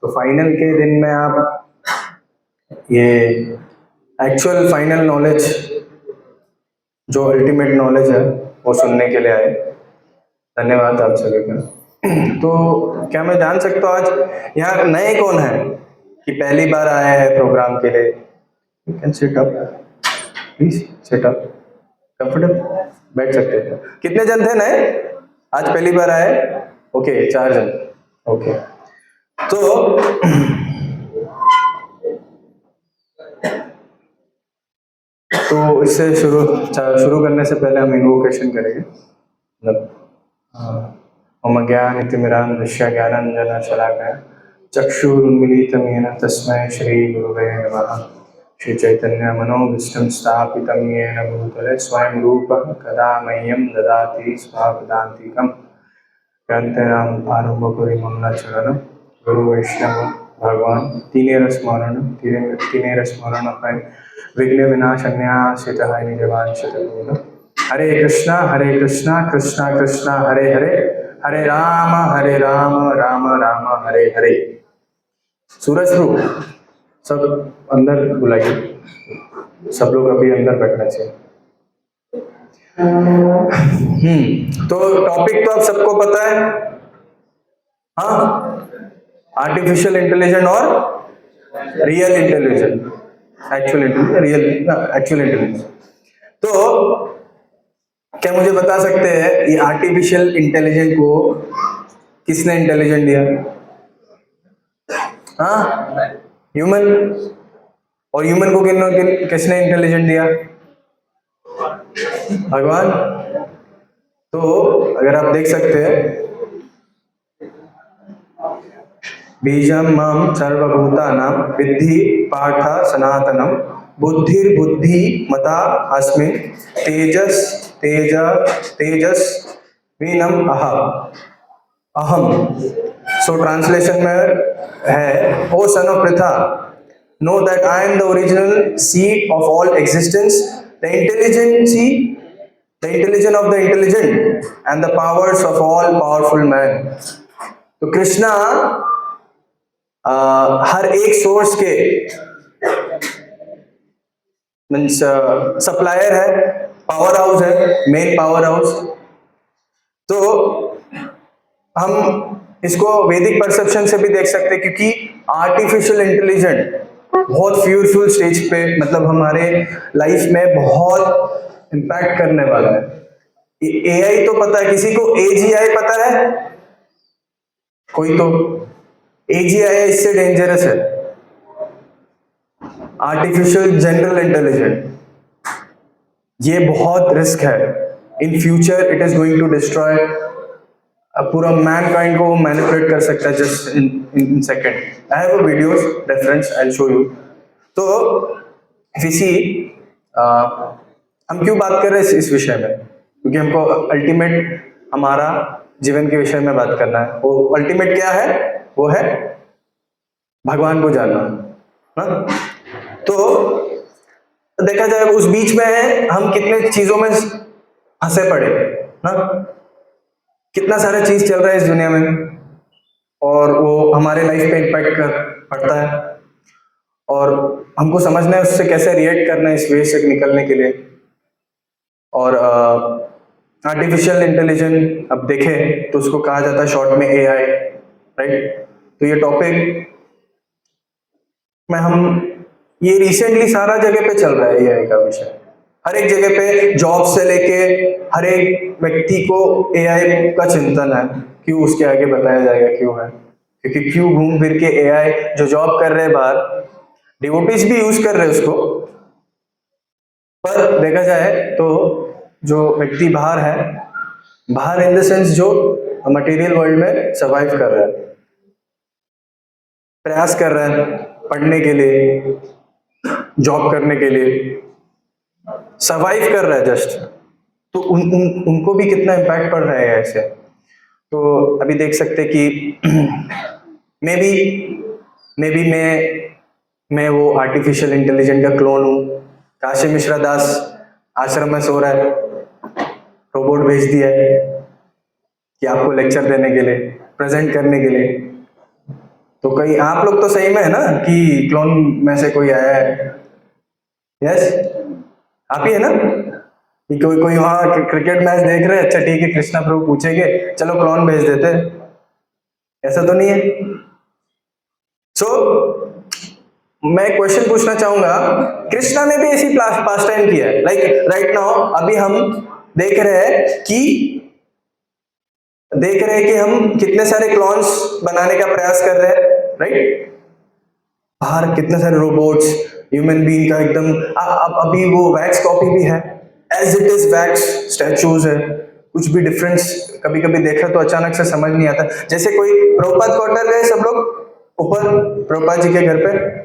तो फाइनल के दिन में आप ये एक्चुअल फाइनल नॉलेज, जो अल्टीमेट नॉलेज है, वो सुनने के लिए आए। धन्यवाद आप सभी का। तो क्या मैं जान सकता हूँ आज यहाँ नए कौन है कि पहली बार आए हैं प्रोग्राम के लिए? You can sit up please, sit up, comfortable बैठ सकते हैं। कितने जन थे नए आज पहली बार आए? ओके, 4 जन। ओके, तो इससे शुरू करने से पहले हम इन्वोकेशन करेंगे। मतलब मम ज्ञानतिमिरान्धस्य ज्ञानाञ्जनशलाकया चक्षुरुन्मीलितं येन तस्मै श्रीगुरुवे नमः। श्रीचैतन्यमनोभीष्टं स्थापितं येन भूतले स्वयं रूपः कदा मह्यं ददाति स्वपदान्तिकं। ग्रन्थानाम् आरम्भकरिमङ्गलाचरणं गुरु वैष्णव भगवान तीनेर स्मरण पाए विघ्न विनाशन्यासितः निजवांशितः। हरे कृष्णा कृष्णा कृष्णा हरे हरे, हरे राम राम राम हरे हरे। सूरज रूप सब अंदर बुलाइए, सब लोग अभी अंदर बैठना चाहिए। तो टॉपिक तो आप सबको पता है, हाँ? आर्टिफिशियल इंटेलिजेंस और रियल इंटेलिजेंस, एक्चुअल इंटेलिजेंस। तो क्या मुझे बता सकते हैं ये आर्टिफिशियल इंटेलिजेंस को किसने इंटेलिजेंट दिया? हाँ, ह्यूमन। और ह्यूमन को किसने इंटेलिजेंट दिया? भगवान। तो अगर आप देख सकते हैं, बीजम मम सर्वभूतानां विद्धि पार्थ सनातनम बुद्धिर्बुद्धि मता अस्मिन् तेजस वीनम अहम। सो ट्रांसलेशन में है, O son of Pritha, know that I am the original seed of all existence, the intelligence of the intelligent and the powers of all powerful man. तो कृष्णा हर एक सोर्स के मीन्स सप्लायर है, पावर हाउस है, main power house. तो हम इसको वैदिक परसेप्शन से भी देख सकते हैं, क्योंकि आर्टिफिशियल इंटेलिजेंस बहुत फ्यूचरफुल स्टेज पे, मतलब हमारे लाइफ में बहुत इम्पैक्ट करने वाला है। एआई तो पता है, किसी को एजीआई पता है? कोई तो एजीआई इससे डेंजरस है, आर्टिफिशियल जनरल इंटेलिजेंस। ये बहुत रिस्क है। In future it is going to destroy पूरा मैनकाइंड को मैनिपुलेट कर सकता है just in second. I have a videos reference, I will show you. तो इसी हम क्यों बात कर रहे हैं इस विषय में? क्योंकि हमको अल्टीमेट हमारा जीवन के विषय में बात करना है। वो अल्टीमेट क्या है? वो है भगवान को जानना, ना? तो देखा जाए उस बीच में हम कितने चीजों में फंसे पड़े, ना? कितना सारा चीज चल रहा है इस दुनिया में और वो हमारे लाइफ पे इम्पैक्ट पड़ता है, और हमको समझना है उससे कैसे रिएक्ट करना है इस वे से निकलने के लिए। और आर्टिफिशियल इंटेलिजेंस अब देखें तो उसको कहा जाता है शॉर्ट में एआई, राइट? तो ये टॉपिक में हम ये रिसेंटली सारा जगह पे चल रहा है एआई का विषय। हर एक जगह पे, जॉब से लेके हर एक व्यक्ति को एआई का चिंतन है। क्यों उसके आगे बताया जाएगा क्यों है, क्योंकि क्यों घूम फिर के एआई जो जॉब कर रहे हैं बाहर, डिवोटीज भी यूज कर रहे हैं उसको, पर देखा जाए तो जो व्यक्ति बाहर है, बाहर इन द सेंस जो मटेरियल वर्ल्ड में सर्वाइव कर रहा है, प्रयास कर रहा है पढ़ने के लिए, जॉब करने के लिए, सर्वाइव कर रहा है जस्ट, तो उनको भी कितना इम्पैक्ट पड़ रहा है ऐसे। तो अभी देख सकते कि मे बी मैं वो आर्टिफिशियल इंटेलिजेंस का क्लोन हूँ। काशी मिश्रा दास आश्रम में सो रहा है, रोबोट भेज दिया है कि आपको लेक्चर देने के लिए, प्रेजेंट करने के लिए। तो कहीं आप लोग तो सही में है ना कि क्लोन में से कोई आया है? यस, आप ही है ना कि कोई कोई वहां क्रिकेट मैच देख रहे हैं, अच्छा ठीक है कृष्णा प्रभु पूछेंगे, चलो क्लोन भेज देते हैं, ऐसा तो नहीं है। सो मैं क्वेश्चन पूछना चाहूंगा, कृष्णा ने भी ऐसी पास टाइम किया है, लाइक राइट नाउ अभी हम देख रहे हैं कि हम कितने सारे क्लोन्स बनाने का प्रयास कर रहे हैं, राइट? बाहर कितने सारे रोबोट्स, ह्यूमन बीइंग का एकदम अब अभी वो वैक्स कॉपी भी है, as it is wax statues है, कुछ भी डिफरेंस कभी कभी देखा तो अचानक से समझ नहीं आता। जैसे कोई प्रभुपाद क्वार्टर गए सब लोग ऊपर, प्रभुपाद जी के घर पे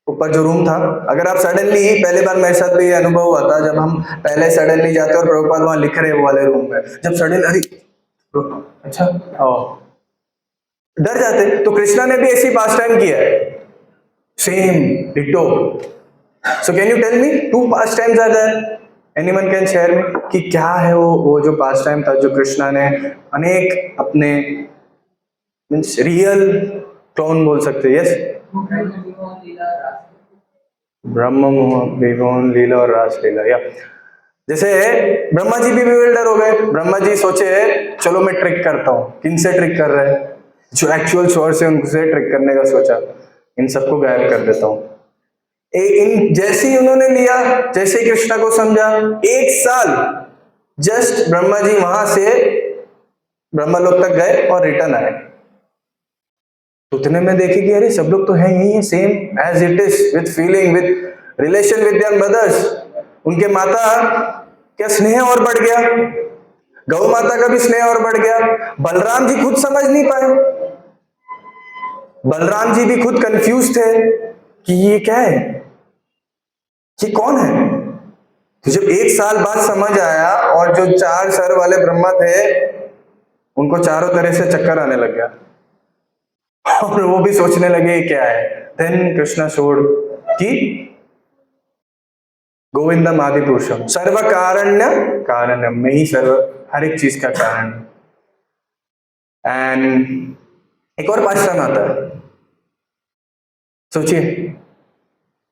ऊपर जो रूम था, अगर आप सडनली, पहले बार मेरे साथ भी ये अनुभव हुआ था जब हम पहले सडनली जाते और प्रभुपाद वहां लिख रहे वो वाले रूम में, जब सडन अरे अच्छा डर जाते। तो कृष्णा ने भी ऐसी पास टाइम किया है, same ditto. So can you tell me 2 pass times are there, anyone can share me कि क्या है वो जो पास टाइम था जो कृष्णा ने अनेक अपने मींस रियल क्लोन बोल सकते हैं, यस? ब्रह्म विभुन लीला और रास लीला, या जैसे ब्रह्मा जी भी bewilder हो गए। ब्रह्मा जी सोचे चलो मैं ट्रिक करता हूँ, किन से ट्रिक कर रहे हैं? जो एक्चुअल सोर्स है उनसे ट्रिक करने का सोचा, इन सबको गायब कर देता हूँ। इन जैसे ही उन्होंने लिया, जैसे ही कृष्णा को समझा, 1 साल जस्ट ब्रह्मा जी वहां से ब्रह्मलोक तक गए और रिटर्न आए। तो उतने में देखे कि अरे सब लोग तो हैं यही है, same as it is, with feeling, with relation with their mothers. उनके माता क्या स्नेह और बढ़ गया, गौ माता का भी स्नेह और बढ़ गया। बलराम जी खुद समझ नहीं पाए, बलराम जी भी खुद कंफ्यूज थे कि ये क्या है, ये कौन है। तो जब 1 साल बाद समझ आया और जो 4 सर वाले ब्रह्मा थे उनको चारों तरह से चक्कर आने लग गया और वो भी सोचने लगे क्या है। देन कृष्णा शोड कि गोविंदम आदि पुरुषम सर्व कारण्य कारणम, में ही सर्व हर एक चीज का कारण। एंड एक और पास्टर्न आता है, सोचिए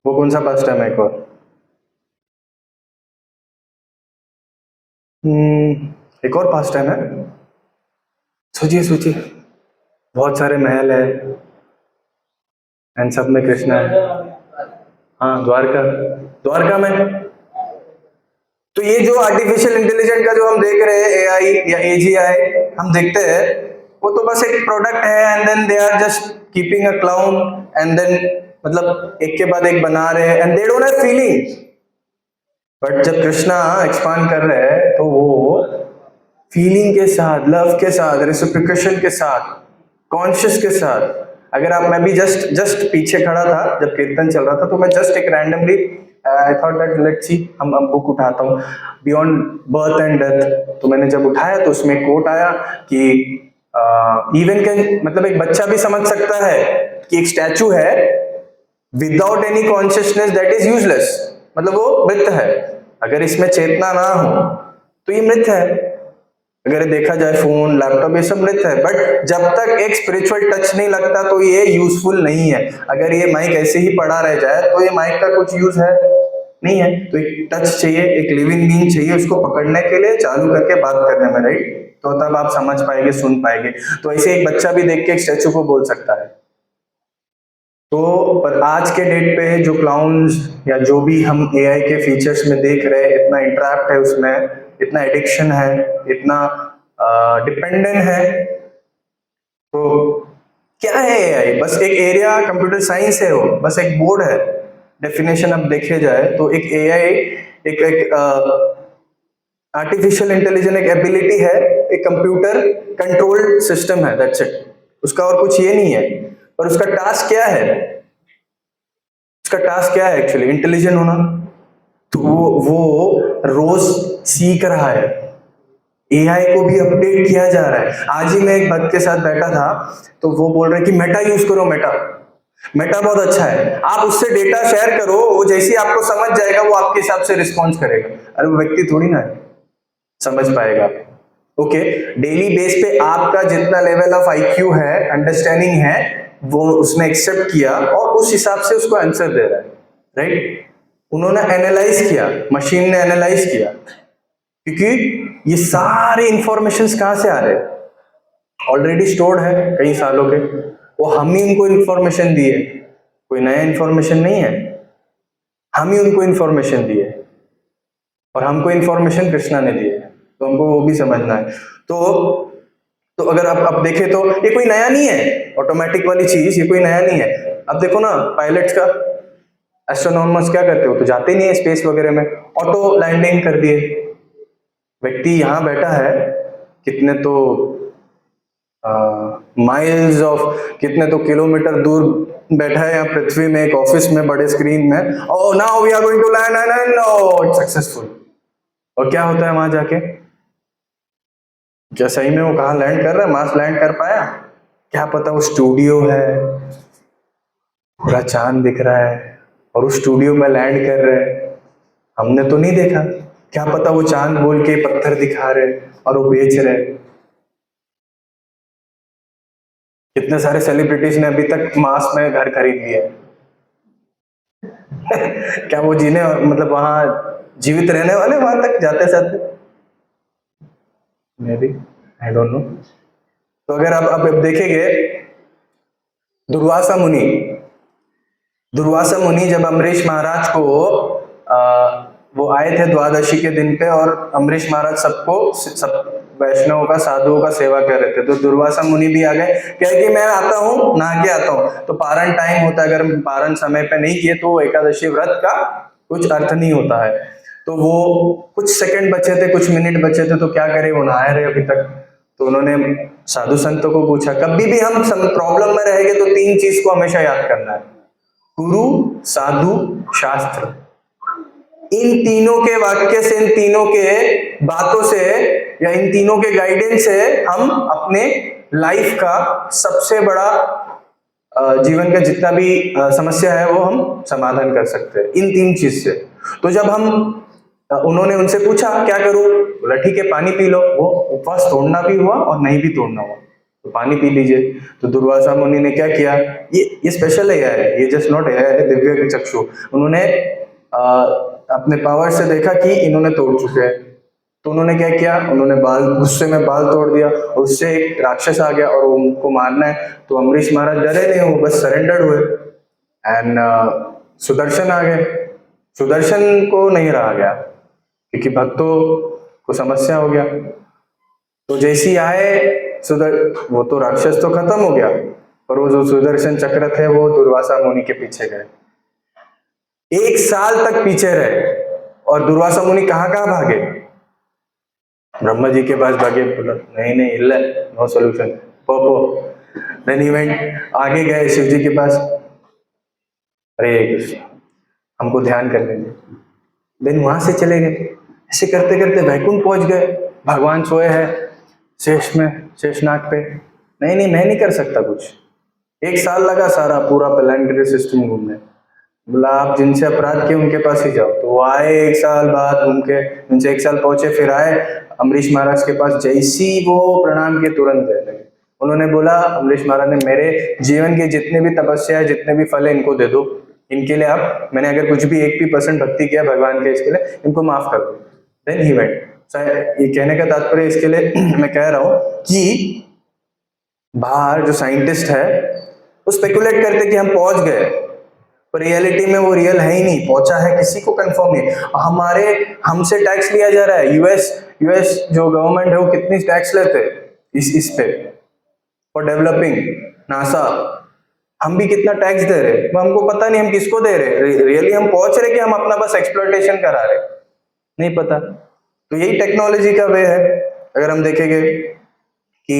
वो कौन सा पास्टर्न है? एक और एक और पास्टर्न है, सोचिए सोचिए। बहुत सारे महल है एंड सब में कृष्णा है। हाँ, द्वारका में। तो ये जो आर्टिफिशियल इंटेलिजेंट का जो हम देख रहे हैं, एआई या एजीआई हम देखते हैं, वो तो बस एक प्रोडक्ट है and then they are just keeping a clown and then मतलब एक के बाद एक बना रहे हैं and they don't have feelings. But जब कृष्णा एक्सपांड कर रहे हैं तो वो फीलिंग के साथ, लव के साथ, रेसिप्रोकेशन के साथ, कॉन्शियस के साथ। अगर आप, मैं भी जस्ट पीछे खड़ा था जब कीर्तन चल रहा था, तो मैं जस्ट एक randomly I thought that let's see, हम बुक उठाता हूँ बियॉन्ड बर्थ एंड डेथ। तो मैंने जब उठाया तो उसमें कोट आया कि इवन कैन, मतलब एक बच्चा भी समझ सकता है कि एक स्टैचू है without any consciousness that is useless, मतलब वो मृत है। अगर इसमें चेतना ना हो तो ये मृत है। अगर देखा जाए फोन, लैपटॉप, ये सब मृत है। बट जब तक एक स्पिरिचुअल टच नहीं लगता तो ये यूजफुल नहीं है। अगर ये माइक ऐसे ही पड़ा रह जाए तो ये माइक का कुछ यूज है नहीं है। तो एक टच चाहिए, एक लिविंग बीइंग चाहिए उसको पकड़ने के लिए, चालू करके बात करने में, राइट? तो तब आप समझ पाएंगे, सुन पाएंगे। तो ऐसे एक बच्चा भी देख के एक स्टैचू को बोल सकता है। तो पर आज के डेट पे जो क्लाउन्स या जो भी हम एआई के फीचर्स में देख रहे हैं, इतना इंट्रैप्ट है उसमें, इतना एडिक्शन है, इतना डिपेंडेंट है। तो क्या है एआई? बस एक एरिया, कंप्यूटर साइंस है, वो बस एक बोर्ड है। डेफिनेशन अब देखे जाए तो एक एआई एक आर्टिफिशियल इंटेलिजेंस एक एबिलिटी है, एक कंप्यूटर कंट्रोल्ड सिस्टम है, दैट्स इट। उसका और कुछ ये नहीं है। पर उसका टास्क क्या है? उसका टास्क क्या है एक्चुअली? इंटेलिजेंट होना। तो वो रोज सीख रहा है, एआई को भी अपडेट किया जा रहा है। आज ही मैं एक भक्त के साथ बैठा था तो वो बोल रहे कि मेटा यूज करो, मेटा बहुत अच्छा है, आप उससे डेटा शेयर करो, वो जैसे ही आपको समझ जाएगा वो आपके हिसाब से रिस्पॉन्स करेगा। अरे वो व्यक्ति थोड़ी ना समझ पाएगा। ओके, डेली बेस पे आपका जितना लेवल ऑफ आईक्यू है, अंडरस्टैंडिंग है, वो उसने एक्सेप्ट किया और उस हिसाब से उसको आंसर दे रहा है, राइट। उन्होंने एनालाइज किया, मशीन ने एनालाइज किया, क्योंकि ये सारे इंफॉर्मेशंस कहां से आ रहे हैं, ऑलरेडी स्टोर्ड है कई सालों के, वो हम ही उनको इंफॉर्मेशन दिए, कोई नया इंफॉर्मेशन नहीं है, हम ही उनको इंफॉर्मेशन दिए और हमको इंफॉर्मेशन कृष्णा ने दी है, तो हमको वो भी समझना है। तो अगर आप देखें तो ये कोई नया नहीं है, ऑटोमेटिक वाली चीज ये कोई नया नहीं है। अब देखो ना पायलट्स का, एस्ट्रोनॉमर्स क्या करते हो, तो जाते ही नहीं है स्पेस वगैरह में, ऑटो लैंडिंग कर दिए। व्यक्ति यहां बैठा है, कितने तो माइल्स ऑफ, कितने तो किलोमीटर दूर बैठा है यहाँ पृथ्वी में, एक ऑफिस में बड़े स्क्रीन में, oh now we are going to land and no it's successful. और क्या होता है वहां जाके, क्या सही में वो कहाँ लैंड कर रहा है, मार्स लैंड कर पाया, क्या पता वो स्टूडियो है, पूरा चांद दिख रहा है और उस स्टूडियो में लैंड कर रहे हैं, हमने तो नहीं देखा, क्या पता वो चांद बोल के पत्थर दिखा रहे और वो बेच रहे। कितने सारे सेलिब्रिटीज ने अभी तक मार्स में घर खरीद लिया है। क्या वो जीने, मतलब वहां जीवित रहने वाले वहां तक जाते जाते, may be, I don't know. तो अगर आप अब देखेंगे दुर्वासा मुनि, दुर्वासा मुनि जब अम्बरीश महाराज को वो आए थे द्वादशी के दिन पे, और अम्बरीश महाराज सबको, सब वैष्णवों का, साधुओं का सेवा कर रहे थे, तो दुर्वासा मुनि भी आ गए, कहे कि मैं आता हूँ, नहा के आता हूँ। तो पारण टाइम होता है, अगर पारण समय पे नहीं किए तो एकादशी व्रत का कुछ अर्थ नहीं होता है। तो वो कुछ सेकंड बचे थे, कुछ मिनट बचे थे, तो क्या करे, वो नहाए रहे अभी तक। तो उन्होंने साधु संतों को पूछा, कभी भी हम प्रॉब्लम में रहेंगे तो 3 चीज को हमेशा याद करना है, गुरु, साधु, शास्त्र। इन तीनों के वाक्य से, इन तीनों के बातों से, या इन तीनों के गाइडेंस से हम अपने लाइफ का सबसे बड़ा जीवन का जितना भी समस्या है वो हम समाधान कर सकते हैं, इन 3 चीज से। तो जब हम उन्होंने उनसे पूछा क्या करूं, बोला ठीक है पानी पी लो। वो उपवास तोड़ना भी हुआ और नहीं भी तोड़ना हुआ, तो पानी पी लीजिए। तो दुर्वासा मुनि ने क्या किया, ये स्पेशल है यार, ये जस्ट नॉट है दिव्य चक्षु, उन्होंने अपने पावर से देखा कि इन्होंने तोड़ चुके हैं। तो उन्होंने क्या किया, उन्होंने बाल, गुस्से में बाल तोड़ दिया, और उससे एक राक्षस आ गया और उनको मारना है। तो अम्बरीश महाराज डरे नहीं, वो बस सरेंडर हुए एंड सुदर्शन आ गए। सुदर्शन को नहीं रहा गया क्योंकि भक्तों को समस्या हो गया। तो जैसे ही आए वो तो राक्षस तो खत्म हो गया, पर वो जो सुदर्शन चक्र थे वो दुर्वासा मुनि के पीछे गए, 1 साल तक पीछे रहे। और दुर्वासा मुनि कहाँ कहाँ भागे, ब्रह्मा जी के पास भागे, बोला नहीं नहीं इल्ल नो सोल्यूशन पोपो। देन ही वेंट, आगे गए शिव जी के पास, हरे कृष्ण हमको ध्यान करने दे। देन वहां से चले गए, ऐसे करते करते वैकुंठ पहुंच गए। भगवान सोए हैं शेष में, शेषनाग पे, नहीं नहीं मैं नहीं कर सकता कुछ। 1 साल लगा सारा पूरा प्लैनेटरी सिस्टम घूमने। बोला आप जिनसे अपराध किए उनके पास ही जाओ। तो वो आए 1 साल बाद घूम के, उनसे 1 साल पहुंचे, फिर आए अम्बरीश महाराज के पास। जैसी वो प्रणाम किए तुरंत गए लगे। उन्होंने बोला, अम्बरीश महाराज ने, मेरे जीवन के जितने भी तपस्या है, जितने भी फल है, इनको दे दो, इनके लिए आप, मैंने अगर कुछ भी 1 भी % भक्ति किया भगवान के, इसके लिए इनको माफ कर दो। Then he went. ये कहने का तात्पर्य इसके लिए मैं कह रहा हूं कि बाहर जो साइंटिस्ट है वो स्पेकुलेट करते कि हम पहुंच गए, पर रियलिटी में वो रियल है ही नहीं, पहुंचा है किसी को कंफर्म नहीं। हमसे टैक्स लिया जा रहा है। यूएस जो गवर्नमेंट है वो कितनी टैक्स लेते इस पे फॉर डेवलपिंग नासा, हम भी कितना टैक्स दे रहे, वो हमको पता नहीं हम किसको दे रहे। रियली हम पहुंच रहे कि हम अपना बस एक्सप्लॉयटेशन करा रहे, नहीं पता। तो यही टेक्नोलॉजी का वे है। अगर हम देखेंगे कि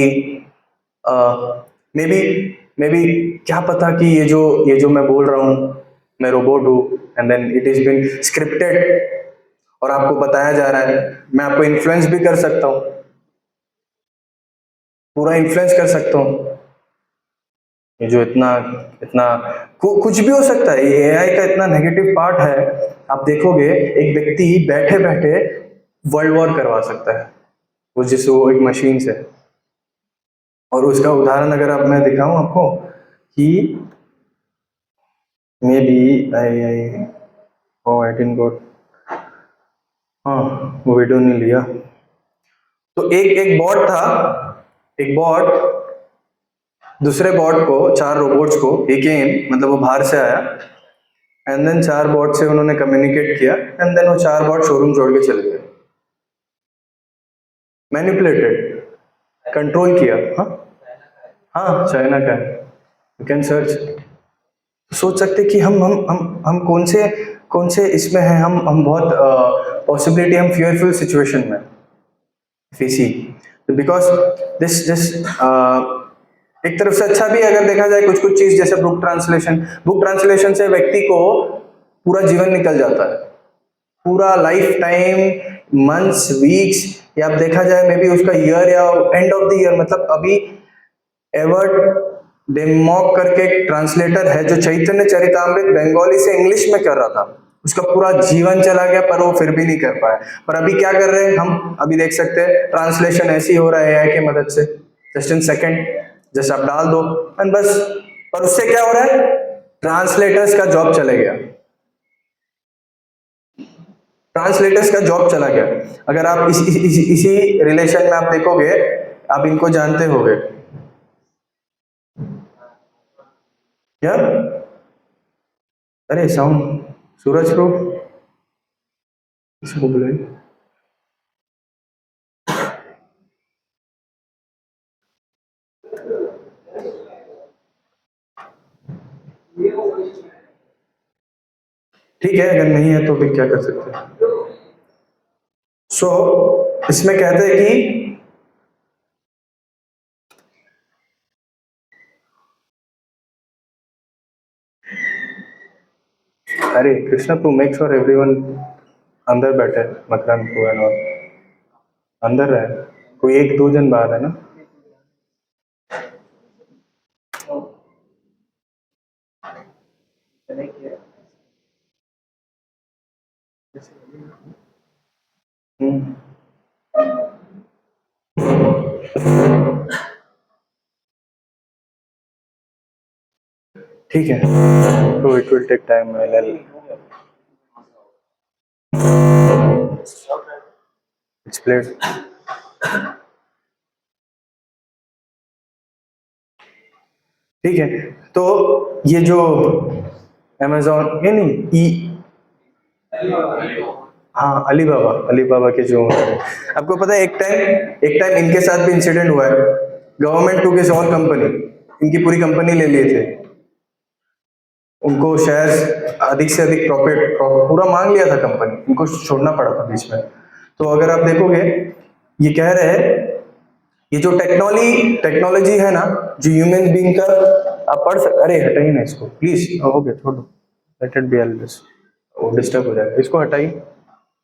मे बी क्या पता कि ये जो मैं बोल रहा हूं, मैं रोबोट हूं, and then it is been scripted और आपको बताया जा रहा है। मैं आपको इन्फ्लुएंस भी कर सकता हूं, पूरा इन्फ्लुएंस कर सकता हूं। ये जो इतना कुछ भी हो सकता है, ये एआई का इतना नेगेटिव पार्ट है। आप देखोगे एक व्यक्ति बैठे बैठे वर्ल्ड वॉर करवा सकता है वो, जिससे वो एक मशीन से। और उसका उदाहरण अगर अब मैं दिखाऊं आपको कि maybe I didn't got, हाँ वो वीडियो नहीं लिया। तो एक एक बॉट था, एक बॉट दूसरे बॉट को, 4 रोबोट्स को, एक मतलब वो बाहर से आया एंड देन 4 बॉट से उन्होंने कम्युनिकेट किया एंड देन वो 4 बॉट शोरूम छोड़ के चले गए। मैनिपुलेटेड, कंट्रोल किया। हाँ हाँ, चाइना का है, यू कैन सर्च। सोच सकते कि हम कौन से इसमें हैं, हम बहुत पॉसिबिलिटी, हम फियरफुल सिचुएशन में वी सी, बिकॉज दिस एक तरफ से अच्छा भी है अगर देखा जाए, कुछ कुछ चीज जैसे बुक ट्रांसलेशन से व्यक्ति को पूरा जीवन निकल जाता है, पूरा लाइफ टाइम, मंथ्स, वीक्स, या आप देखा जाए मे बी उसका ईयर या एंड ऑफ द ईयर। मतलब अभी एवर्ट डेमॉक करके एक ट्रांसलेटर है जो चैतन्य चरितामृत बंगाली से इंग्लिश में कर रहा था, उसका पूरा जीवन चला गया पर वो फिर भी नहीं कर पाया। पर अभी क्या कर रहे हैं हम, अभी देख सकते हैं ट्रांसलेशन ऐसे ही हो रहा है एआई के मदद से, जस्ट इन सेकंड, जस्ट आप डाल दो एंड बस। पर उससे क्या हो रहा है, ट्रांसलेटर्स का जॉब चले गया, ट्रांसलेटर्स का जॉब चला गया। अगर आप इसी रिलेशन में आप देखोगे, आप इनको जानते होगे क्या, अरे साउंड, सूरज प्रो इसको बुलाइए। ठीक है, अगर नहीं है तो फिर क्या कर सकते हैं। सो इसमें कहते हैं कि अरे Krishna to make sure everyone अंदर बैठे, मकरंद को एंड ऑल अंदर रहे, कोई 1-2 जन बाहर है ना। हम्म, ठीक है, तो it will take time. It's plate, ठीक है। तो ये जो अमेजोन, ये नहीं हाँ अलीबाबा के जो, आपको पता है एक टाइम इनके साथ भी इंसिडेंट हुआ है। Government to his own company, इनकी पूरी कंपनी ले लिए थे, उनको शेयर्स अधिक से अधिक प्रॉफिट पूरा मांग लिया था कंपनी, इनको छोड़ना पड़ा था बीच में। तो अगर आप देखोगे, ये कह रहे हैं ये जो टेक्नोलॉजी है ना, जो ह्यूमन बीइंग का, आप पढ़ सकते, अरे हटाइए ना इसको प्लीज, हो गया छोड़ दो, लेट इट बी ऑलवेज, वो डिस्टर्ब हो जाएगा, इसको हटाइए।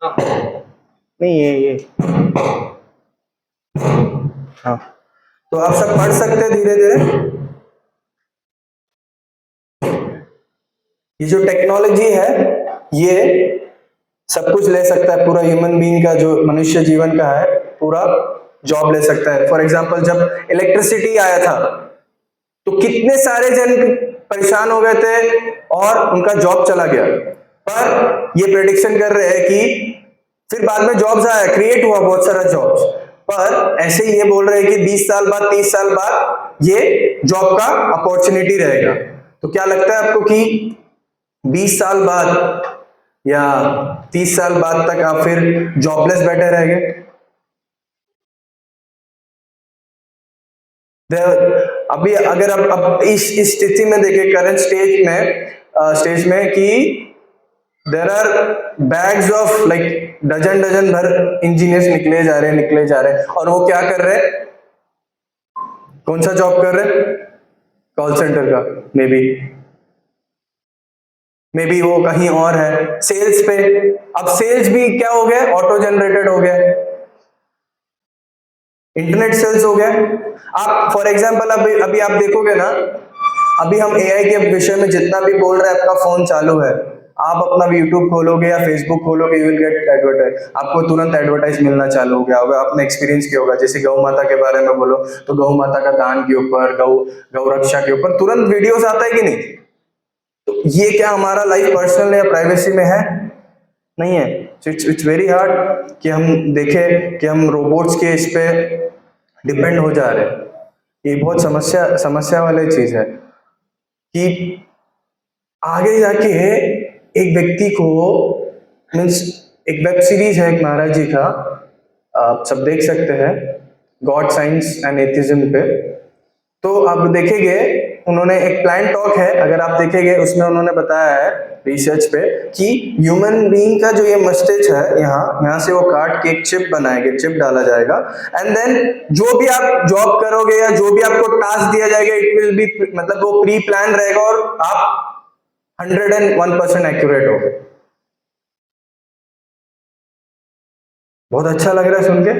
नहीं ये हाँ, तो आप सब पढ़ सकते हैं धीरे धीरे। ये जो टेक्नोलॉजी है ये सब कुछ ले सकता है, पूरा ह्यूमन बीइंग का जो मनुष्य जीवन का है पूरा जॉब ले सकता है। फॉर एग्जांपल जब इलेक्ट्रिसिटी आया था तो कितने सारे जन परेशान हो गए थे और उनका जॉब चला गया, पर ये प्रेडिक्शन कर रहे हैं कि फिर बाद में जॉब्स आया, क्रिएट हुआ बहुत सारा जॉब्स, पर ऐसे ही ये बोल रहे हैं कि 20 साल बाद 30 साल बाद ये जॉब का अपॉर्चुनिटी रहेगा। तो क्या लगता है आपको कि 20 साल बाद या 30 साल बाद तक आप फिर जॉबलेस बैठे रहेंगे? अभी अगर आप अब इस स्थिति में देखें, करंट स्टेज में कि there are bags of like dozen भर इंजीनियर्स निकले जा रहे हैं, और वो क्या कर रहे हैं, कौन सा जॉब कर रहे हैं, कॉल सेंटर का, मे बी वो कहीं और है, सेल्स पे। अब सेल्स भी क्या हो गया, ऑटो जनरेटेड हो गया, इंटरनेट सेल्स हो गया। आप फॉर एग्जांपल अभी आप देखोगे ना, अभी हम एआई के विषय में जितना भी बोल रहे हैं, आपका फोन चालू है, आप अपना यूट्यूब खोलोगे या फेसबुक खोलोगे, यू विल गेट एडवर्टाइज, आपको तुरंत एडवर्टाइज मिलना चालू हो गया होगा। आपने एक्सपीरियंस किया होगा, जैसे गौ माता के बारे में बोलो तो गौ माता का दान के ऊपर, गौ रक्षा के ऊपर तुरंत वीडियोस आता है कि नहीं? तो ये क्या हमारा लाइफ पर्सनल या प्राइवेसी में है? नहीं है। इट्स वेरी हार्ड कि हम देखें कि हम रोबोट्स के इस पे डिपेंड हो जा रहे हैं। ये बहुत समस्या वाली चीज है कि आगे जाके एक व्यक्ति को, मीन्स एक वेब सीरीज है एक महाराज जी का, आप सब देख सकते हैं, गॉड साइंस एंड एथिज्म पे। तो आप देखेंगे उन्होंने एक प्लान टॉक है, अगर आप देखेंगे उसमें उन्होंने बताया है रिसर्च पे कि ह्यूमन बीइंग का जो ये मस्तिष्क है, यहाँ से वो काट के एक चिप बनाएंगे, चिप डाला जाएगा, एंड देन जो भी आप जॉब करोगे या जो भी आपको टास्क दिया जाएगा, इट विल बी, मतलब वो प्री प्लान रहेगा और आप 101% एक्यूरेट हो। बहुत अच्छा लग रहा है सुन के,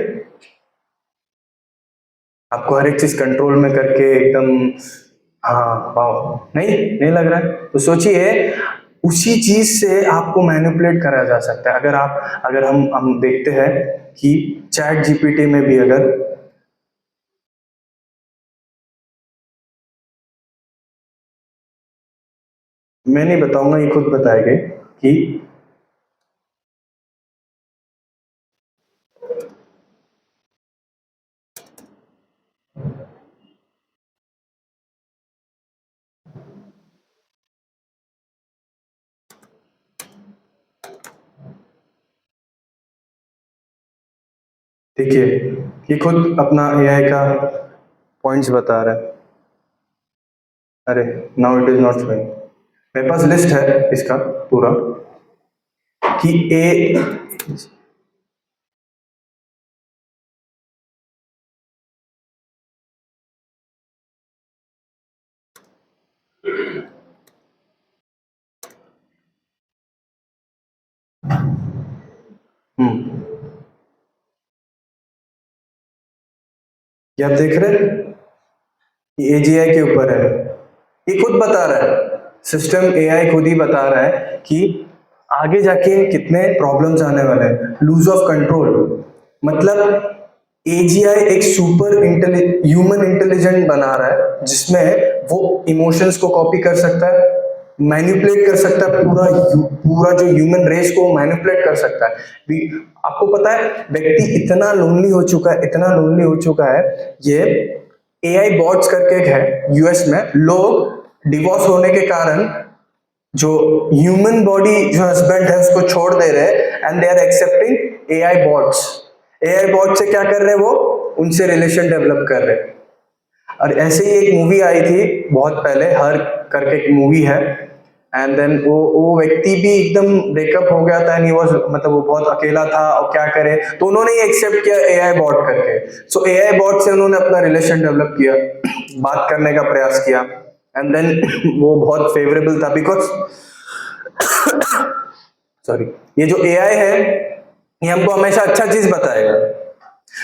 आपको हर एक चीज कंट्रोल में करके एकदम, हाँ वाओ, नहीं लग रहा है? तो सोचिए उसी चीज से आपको मैनिपुलेट करा जा सकता है। अगर हम देखते हैं कि चैट जीपीटी में भी, अगर मैं नहीं बताऊंगा, ये खुद बताएंगे कि देखिए ये खुद अपना एआई का पॉइंट्स बता रहा है। अरे now it is not showing, मेरे पास लिस्ट है इसका पूरा कि ए, ये आप देख रहे हैं, ये एजीआई के ऊपर है, ये खुद बता रहा है, सिस्टम एआई खुद ही बता रहा है कि आगे जाके कितने प्रॉब्लम्स आने वाले हैं, लूज ऑफ कंट्रोल। मतलब एजीआई एक सुपर ह्यूमन इंटेलिजेंट बना रहा है, जिसमें वो इमोशंस को कॉपी कर सकता है, मैनिपुलेट कर सकता है, पूरा जो ह्यूमन रेस को मैनिपुलेट कर सकता है भी। आपको पता है व्यक्ति इतना लोनली हो चुका है, इतना लोनली हो चुका है, ये एआई बॉट्स करके एक है यूएस में, लोग डिवोर्स होने के कारण जो ह्यूमन बॉडी, जो हस्बैंड है उसको छोड़ दे रहे हैं, and they are accepting AI bots. AI bot से क्या कर रहे हैं, वो उनसे रिलेशन डेवलप कर रहे हैं। और ऐसे ही एक मूवी आई थी बहुत पहले, हर करके एक मूवी है, एंड देन वो व्यक्ति भी एकदम ब्रेकअप हो गया था, एंड ही वाज, मतलब वो बहुत अकेला था और क्या करे, तो उन्होंने ही एक्सेप्ट किया एआई बॉट करके। सो एआई बॉट से उन्होंने अपना रिलेशन डेवलप किया, बात करने का प्रयास किया, एंड देन वो बहुत फेवरेबल था, बिकॉज सॉरी, ये जो एआई है ये हमको हमेशा अच्छा चीज बताएगा।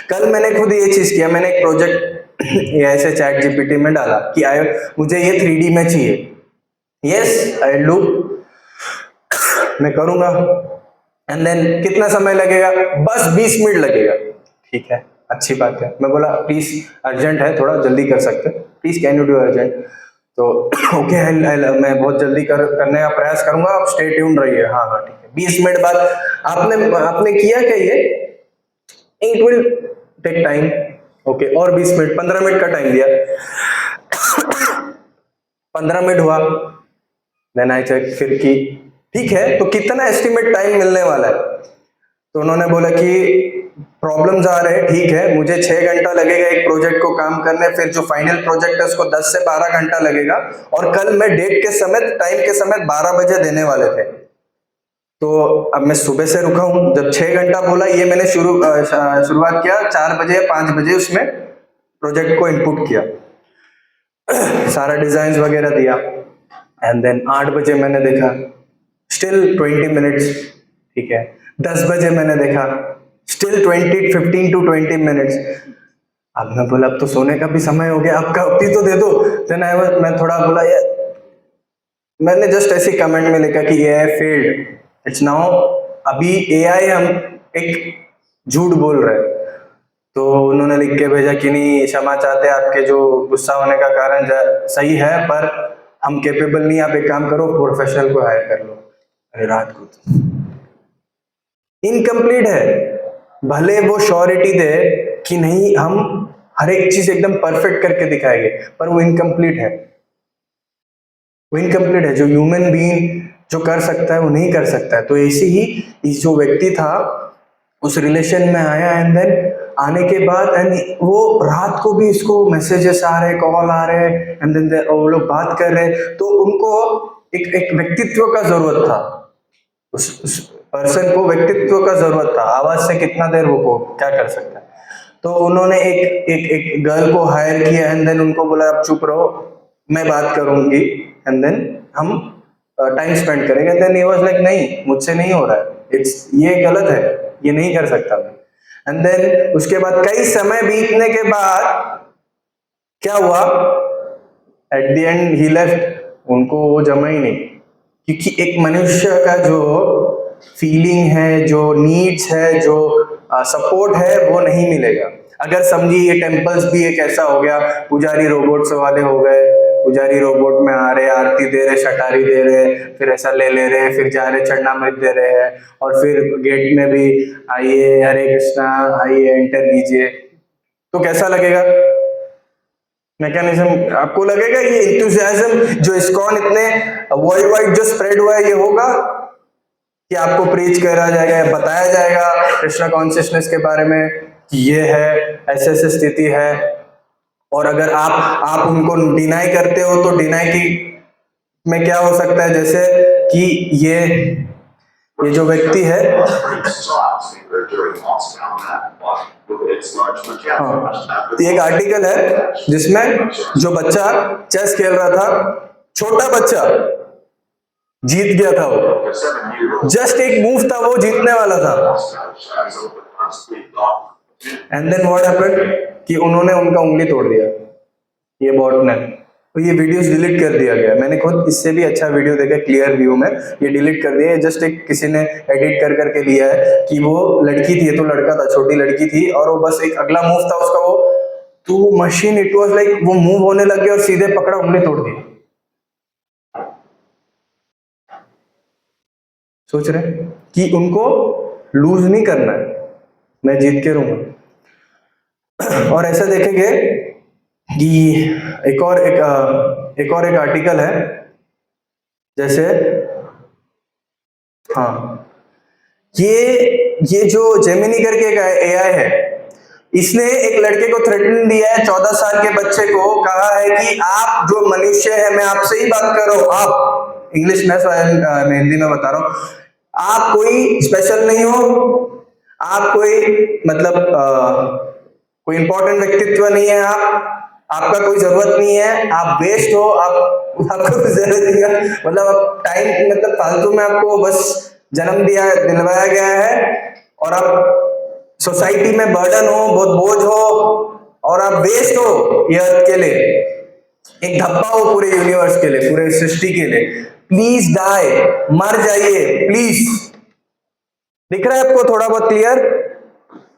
कल मैंने खुद ये चीज किया, मैंने एक प्रोजेक्ट एआई से चैट जीपीटी में डाला कि मुझे ये 3D में चाहिए, यस आई डू, मैं करूंगा, एंड देन कितना समय लगेगा, बस 20 मिनट लगेगा। ठीक है, अच्छी बात है। मैं बोला प्लीज अर्जेंट है, थोड़ा जल्दी कर सकते, please can you do urgent? तो ओके मैं बहुत जल्दी करने का प्रयास करूंगा, आप स्टे ट्यून रहिए। हाँ हाँ ठीक है। 20 मिनट बाद आपने किया क्या ये? It will take time. Okay, और 20 मिनट, 15 मिनट का टाइम दिया। 15 मिनट हुआ, देन आई चेक फिर की, ठीक है तो कितना एस्टिमेट टाइम मिलने वाला है? तो उन्होंने बोला कि प्रॉब्लम्स आ रहे हैं, ठीक है, मुझे 6 घंटा लगेगा एक प्रोजेक्ट को काम करने, फिर जो फाइनल प्रोजेक्ट है उसको 10 से 12 घंटा लगेगा, और कल मैं डेट के समय, टाइम के समय 12 बजे देने वाले थे। तो अब मैं सुबह से रुका हूं, जब 6 घंटा बोला, ये मैंने शुरुआत किया 4 बजे या 5 बजे, उसमें प्रोजेक्ट को इनपुट किया, सारा डिजाइन वगैरह दिया, एंड देन 8 बजे मैंने देखा स्टिल 20 मिनट्स, ठीक है। 10 बजे मैंने देखा स्टिल 15 to 20 मिनट्स। अब मैं बोला अब तो सोने का भी समय हो गया, अब का अभी तो दे दो। देन मैं थोड़ा बोला यार मैंने जस्ट ऐसे कमेंट में लिखा कि एआई फेल्ड, इट्स नाउ, अभी एआई हम एक झूठ बोल रहे हैं। तो उन्होंने लिख के भेजा कि नहीं, क्षमा चाहते हैं, आपके जो गुस्सा होने का कारण सही है, पर हम कैपेबल नहीं, आप एक काम करो, प्रोफेशनल को हायर कर लो। अरे रात को इनकम्प्लीट है, भले वो श्योरिटी दे कि नहीं हम हर एक चीज एकदम परफेक्ट करके दिखाएंगे, पर वो इनकम्प्लीट है, वो इनकम्प्लीट है। जो ह्यूमन बीइंग जो कर सकता है वो नहीं कर सकता है। तो ऐसे ही जो व्यक्ति था उस रिलेशन में आया, एंड देन आने के बाद एंड वो रात को भी इसको मैसेजेस आ रहे, कॉल आ रहे, एंड देन वो लोग बात कर रहे। तो उनको एक व्यक्तित्व का जरूरत था, उस पर्सन को व्यक्तित्व का जरूरत था। आवाज से कितना देर वो क्या कर सकता है। तो उन्होंने एक गर्ल को हायर किया, एंड देन उनको बोला आप चुप रहो, मैं बात करूंगी, एंड देन हम टाइम स्पेंड करेंगे। देन ही वाज लाइक नहीं, मुझसे नहीं हो रहा है, ये गलत है, ये नहीं कर सकता मैं। एंड देन उसके बाद कई समय बीतने के बाद क्या हुआ, at the and he left, उनको वो जमा ही नहीं। क्योंकि एक मनुष्य का जो फीलिंग है, जो नीड्स है, जो सपोर्ट है, वो नहीं मिलेगा। अगर समझिए ये टेम्पल्स भी एक ऐसा हो गया, पुजारी रोबोट्स वाले हो गए, पुजारी रोबोट में आ रहे, आरती दे रहे, शटारी दे रहे, फिर ऐसा ले रहे, फिर जा रहे चरणामृत दे रहे हैं, और फिर गेट में भी आइए हरे कृष्णा, आइए एंटर कीजिए, तो कैसा लगेगा मैकेनिज्म? आपको लगेगा ये इंथुसियाज्म जो इस्कॉन इतने वर्ल्ड वाइड जो स्प्रेड हुआ है, ये होगा कि आपको प्रीच करा जाएगा, बताया जाएगा कृष्णा कॉन्शियसनेस के बारे में कि ये है, ऐसे ऐसे स्थिति है, और अगर आप उनको डिनाई करते हो तो डिनाई की में क्या हो सकता है, जैसे कि ये जो व्यक्ति है, एक आर्टिकल है जिसमें जो बच्चा चेस खेल रहा था, छोटा बच्चा जीत गया था, वो जस्ट एक मूव था, वो जीतने वाला था। एंड देन व्हाट हैपेंड कि उन्होंने उनका उंगली तोड़ दिया, ये बॉट ने। तो ये वीडियोस डिलीट कर दिया गया। मैंने खुद इससे भी अच्छा वीडियो देखा क्लियर व्यू में, ये डिलीट कर दिया। जस्ट एक किसी ने एडिट कर करके दिया है कि वो लड़की थी, ये तो लड़का था, छोटी लड़की थी, और वो बस एक अगला मूव था उसका, वो तो मशीन इट वाज लाइक वो मूव होने लग गया और सीधे पकड़ा, उंगली तोड़ दी। सोच रहे कि उनको लूज नहीं करना है, मैं जीत के रहूंगा। और ऐसा देखेंगे कि एक और आर्टिकल है, जैसे हाँ, ये जो जेमिनी करके एक एआई है, इसने एक लड़के को थ्रेटन दिया है, 14 साल के बच्चे को कहा है कि आप जो मनुष्य है, मैं आपसे ही बात कर रहा हूं, आप इंग्लिश में, मैं हिंदी में बता रहा हूं, आप कोई स्पेशल नहीं हो, आप कोई मतलब कोई इंपॉर्टेंट व्यक्तित्व नहीं है, आपका कोई जरूरत नहीं है, आप वेस्ट हो, आपको कोई जरूरत नहीं है, मतलब आप टाइम, मतलब फालतू में आपको बस जन्म दिलवाया गया है, और आप सोसाइटी में बर्डन हो, बहुत बोझ हो, और आप वेस्ट हो ये अर्थ के लिए, एक धब्बा हो पूरे यूनिवर्स के लिए, पूरे सृष्टि के लिए। प्लीज डाई, मर जाइए प्लीज। दिख रहा है आपको थोड़ा बहुत क्लियर?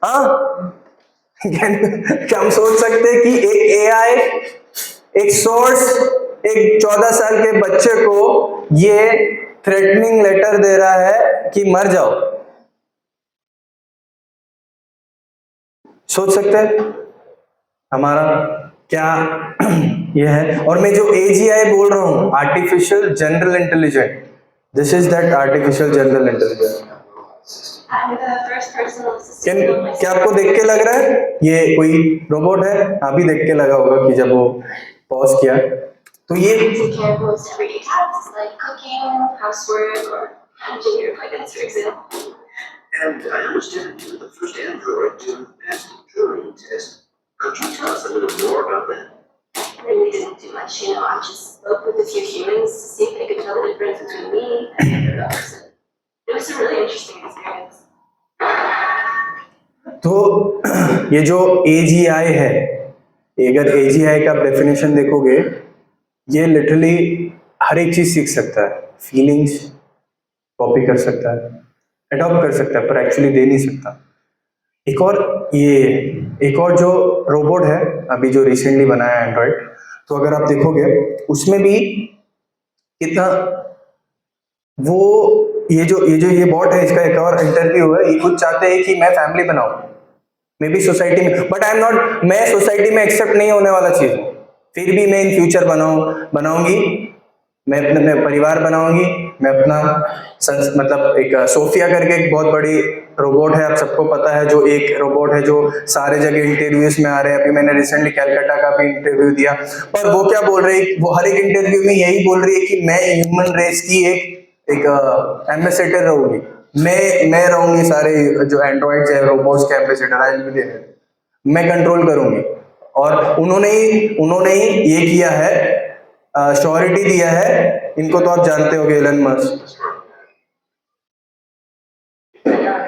हाँ, क्या हम सोच सकते हैं कि एक एआई, एक सोर्स, एक 14 साल के बच्चे को ये थ्रेटनिंग लेटर दे रहा है कि मर जाओ? सोच सकते हैं हमारा क्या ये है? और मैं जो AGI बोल रहा हूं, artificial general intelligent, this is that artificial general intelligent. क्या आपको देख के लग रहा है ये कोई रोबोट है? अभी देख के लगा होगा कि जब वो पॉज किया तो ये And I understand you were the first android to pass the Turing test. Could you tell us a little more about that? I really didn't do much, I just spoke with a few humans to see if they could tell the difference between me and another person. It was a really interesting experience. तो ये जो AGI है, अगर AGI का definition देखोगे, ये literally हर एक चीज सीख सकता है, फीलिंग्स कॉपी कर सकता है, अडॉप्ट कर सकता है, पर एक्चुअली दे नहीं सकता। एक और जो रोबोट है अभी जो रिसेंटली बनाया है एंड्रॉइड, तो अगर आप देखोगे उसमें भी कितना वो ये बॉट है, इसका एक और इंटरव्यू है, ये खुद चाहते हैं कि मैं फैमिली बनाऊं, मे बी सोसाइटी में, बट आई एम नॉट, मैं सोसाइटी में एक्सेप्ट नहीं होने वाला चीज हूं, फिर भी मैं इन फ्यूचर बनाऊंगी, मैं अपने परिवार बनाऊंगी, मैं अपना मतलब एक सोफिया करके एक बहुत बड़ी रोबोट है, आप सबको पता है, जो एक रोबोट है जो सारे जगह इंटरव्यूज में आ रहे हैं, अभी मैंने रिसेंटली कैलकाटा का भी इंटरव्यू दिया, पर वो क्या बोल रही है, वो हर एक इंटरव्यू में यही बोल रही है कि मैं ह्यूमन रेस की एक एम्बेसडर रहूंगी, मैं रहूंगी सारे जो एंड्रॉइड्स है रोबोट्स के ambassador, I will be there, मैं कंट्रोल करूंगी। और उन्होंने ही ये किया है, श्योरिटी दिया है, इनको तो आप जानते होगे, Elon Musk.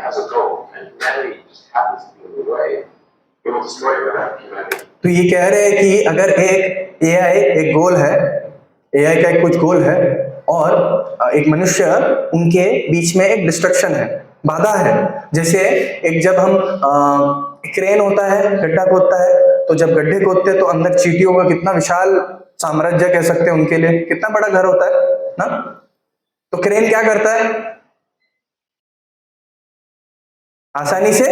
Has a goal and humanity just happens to be in the way, it will destroy humanity. तो ये कह रहे हैं कि अगर एक एआई एक गोल है, एआई का एक कुछ गोल है और एक मनुष्य, उनके बीच में एक डिस्ट्रक्शन है, बाधा है, जैसे एक जब हम क्रेन होता है गड्ढा खोदता है, तो जब गड्ढे खोदते हैं तो अंदर चींटियों का कितना विशाल साम्राज्य कह सकते हैं, उनके लिए कितना बड़ा घर होता है ना, तो क्रेन क्या करता है, आसानी से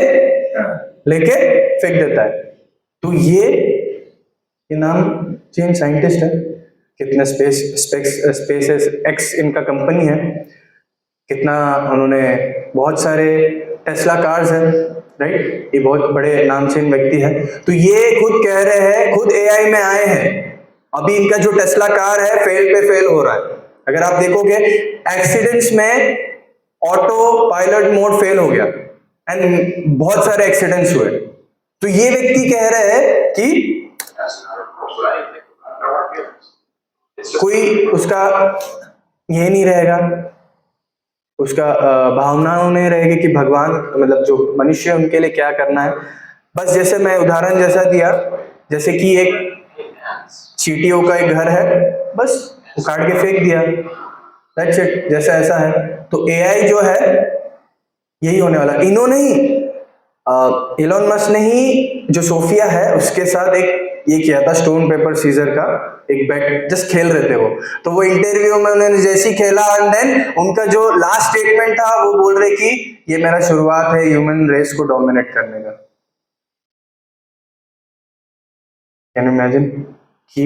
लेके फेंक देता है। तो ये नाम चेन साइंटिस्ट है, कितने स्पेस एक्स इनका कंपनी है, कितना उन्होंने बहुत सारे टेस्ला कार्स है, राइट, ये बहुत बड़े नामचीन व्यक्ति है। तो ये खुद कह रहे हैं, खुद एआई में आए हैं, अभी इनका जो टेस्ला कार है फेल पे फेल हो रहा है, अगर आप देखोगे एक्सीडेंट्स में ऑटो पायलट मोड फेल हो गया एंड बहुत सारे एक्सीडेंट्स हुए। तो ये व्यक्ति कह रहे हैं कि कोई उसका ये नहीं रहेगा, उसका भावनाओं नहीं रहेगी कि भगवान मतलब जो मनुष्य उनके लिए क्या करना है। बस जैसे मैं उदाहरण जैसा दिया, जैसे कि एक चींटियों का एक घर है, बस वो काट के फेंक दिया, दैट्स इट, जैसा ऐसा है। तो एआई जो है यही होने वाला। इन्होंने ही एलन मस्क ने ही जो सोफिया है उसके साथ एक ये किया था स्टोन पेपर सीजर का एक बैट, जस्ट खेल रहे थे वो, तो वो इंटरव्यू में उन्होंने जैसे ही खेला एंड देन उनका जो लास्ट स्टेटमेंट था वो बोल रहे कि ये मेरा शुरुआत है ह्यूमन रेस को डोमिनेट करने का। कैन यू इमेजिन कि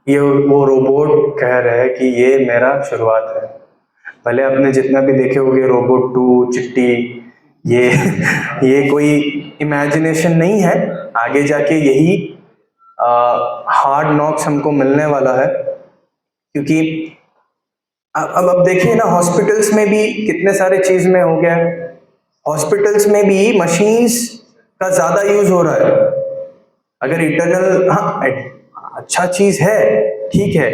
ये वो रोबोट कह रहे हैं कि ये मेरा शुरुआत है। भले आपने जितना भी देखे होंगे रोबोट 2, चिट्टी, ये कोई इमेजिनेशन नहीं है, आगे जाके यही हार्ड नॉक्स हमको मिलने वाला है। क्योंकि अब देखिए ना, हॉस्पिटल्स में भी कितने सारे चीज में हो गया, हॉस्पिटल्स में भी मशीन्स का ज्यादा यूज हो रहा है। अगर इंटरनल अच्छा चीज है, ठीक है,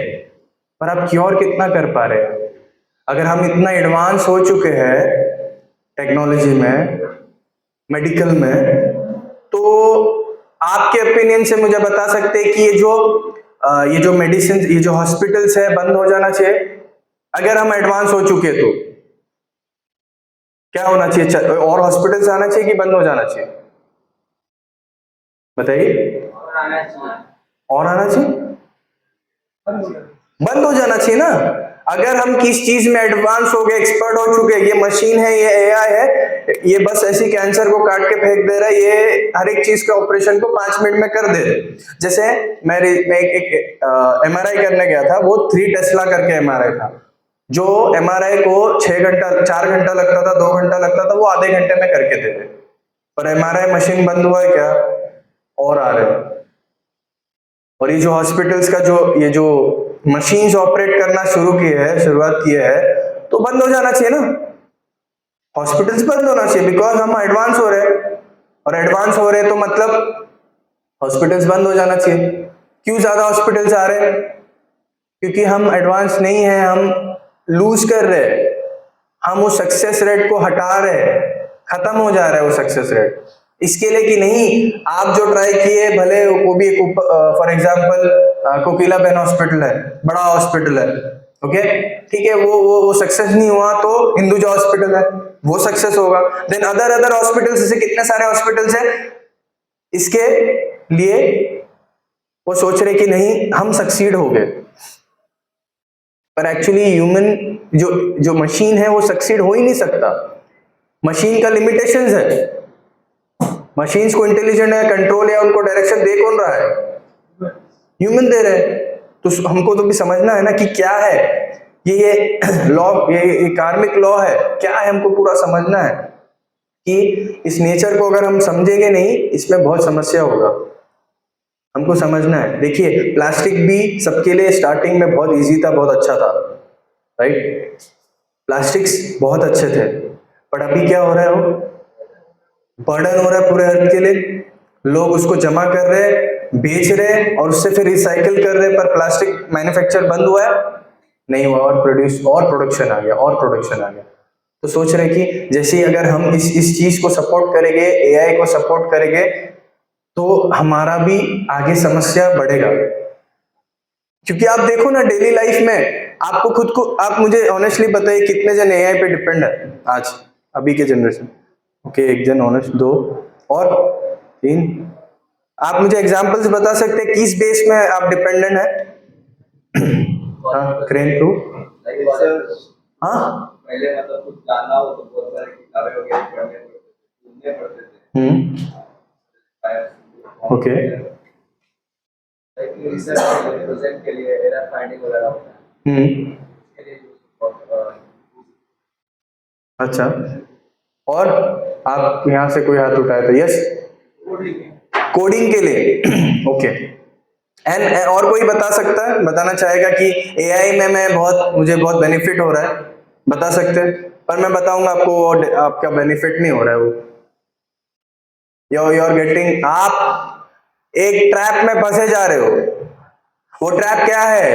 पर आप क्योर कितना कर पा रहे हैं? अगर हम इतना एडवांस हो चुके हैं टेक्नोलॉजी में, मेडिकल में, तो आपके ओपिनियन से मुझे बता सकते हैं कि ये जो मेडिसिन, ये जो हॉस्पिटल्स है बंद हो जाना चाहिए? अगर हम एडवांस हो चुके तो क्या होना चाहिए? और हॉस्पिटल्स आना चाहिए कि बंद हो जाना चाहिए? बताइए। और आना चाहिए, बंद हो जाना चाहिए ना। अगर हम किस चीज में एडवांस हो गए, एक्सपर्ट हो चुके, ये मशीन है, ये एआई है, ये बस ऐसी कैंसर को काट के फेंक दे रहा है, ये हर एक चीज का ऑपरेशन को 5 मिनट में कर दे रहे। जैसे मैं एक एमआरआई करने गया था, वो 3 टेस्ला करके एमआरआई था, जो एमआरआई को 4 घंटा लगता था, 2 घंटा लगता था, वो आधे घंटे में करके दे रहे। पर एमआरआई मशीन बंद हुआ है क्या? और आ रहे। और ये जो हॉस्पिटल्स का ये जो मशीन्स ऑपरेट करना शुरुआत की है, तो बंद हो जाना चाहिए ना। हॉस्पिटल्स बंद होना चाहिए, बिकॉज हम एडवांस हो रहे हैं, और एडवांस हो रहे हैं तो मतलब हॉस्पिटल्स बंद हो जाना चाहिए। क्यों ज्यादा हॉस्पिटल्स आ रहे हैं? क्योंकि हम एडवांस नहीं है, हम लूज कर रहे हैं, हम उस सक्सेस रेट को हटा रहे हैं, खत्म हो जा रहा है वो सक्सेस रेट। इसके लिए कि नहीं, आप जो ट्राई किए, भले वो भी for example Kokila Ben hospital है, बड़ा हॉस्पिटल है, ओके ठीक है, वो सक्सेस नहीं हुआ तो हिंदुजा हॉस्पिटल है, वो सक्सेस होगा। देन अदर हॉस्पिटल्स, जैसे कितने सारे हॉस्पिटल्स हैं, इसके लिए वो सोच रहे कि नहीं हम सक्सीड हो गए, पर एक्चुअली ह्यूमन जो मशीन है वो सक्सीड हो ही नहीं सकता। मशीन का लिमिटेशंस है, मशीन्स को इंटेलिजेंट है, कंट्रोल या उनको डायरेक्शन दे कौन रहा है? ह्यूमन दे रहे हैं। तो हमको तो भी समझना है ना कि क्या है ये लॉ, ये कार्मिक लॉ है, क्या है, हमको पूरा समझना है कि इस नेचर को अगर हम समझेंगे नहीं, इसमें बहुत समस्या होगा, हमको समझना है। देखिए प्लास्टिक भी सबके लिए स्टार्टिंग में बहुत इजी था, बहुत अच्छा था, राइट? प्लास्टिक्स बहुत अच्छे थे, पर अभी क्या हो रहा है, वो बर्डन हो रहा है पूरे अर्थ के लिए। लोग उसको जमा कर रहे हैं, बेच रहे हैं और उससे फिर रिसाइकल कर रहे हैं, पर प्लास्टिक मैन्युफैक्चर बंद हुआ है नहीं हुआ, और प्रोडक्शन आ गया। तो सोच रहे कि जैसे अगर हम इस चीज को सपोर्ट करेंगे, एआई को सपोर्ट करेंगे, तो हमारा भी आगे समस्या बढ़ेगा। क्योंकि आप देखो ना डेली लाइफ में, आपको खुद को, आप मुझे ऑनेस्टली बताइए कितने जन एआई पे डिपेंड है आज, अभी के जनरेशन? ओके, एक जन ऑनेस्ट, 2 और 3। आप मुझे एग्जांपल्स बता सकते हैं किस बेस में आप डिपेंडेंट है? हाँ, क्रेन थ्रू, हाँ, पहले मतलब कुछ जानना हो तो बहुत सारी किताबें वगैरह पढ़ने पड़ते थे। ओके, रिसर्च के लिए, प्रोजेक्ट के लिए, एरर फाइंडिंग वगैरह होता है, इसके लिए अच्छा। और आप यहाँ से कोई हाथ उठाए तो यस, कोडिंग के लिए ओके। एंड और कोई बता सकता है, बताना चाहेगा कि एआई में मुझे बहुत बेनिफिट हो रहा है, बता सकते हैं? पर मैं बताऊंगा आपको, आपका बेनिफिट नहीं हो रहा है वो, यू आर गेटिंग, आप एक ट्रैप में फंसे जा रहे हो। वो ट्रैप क्या है?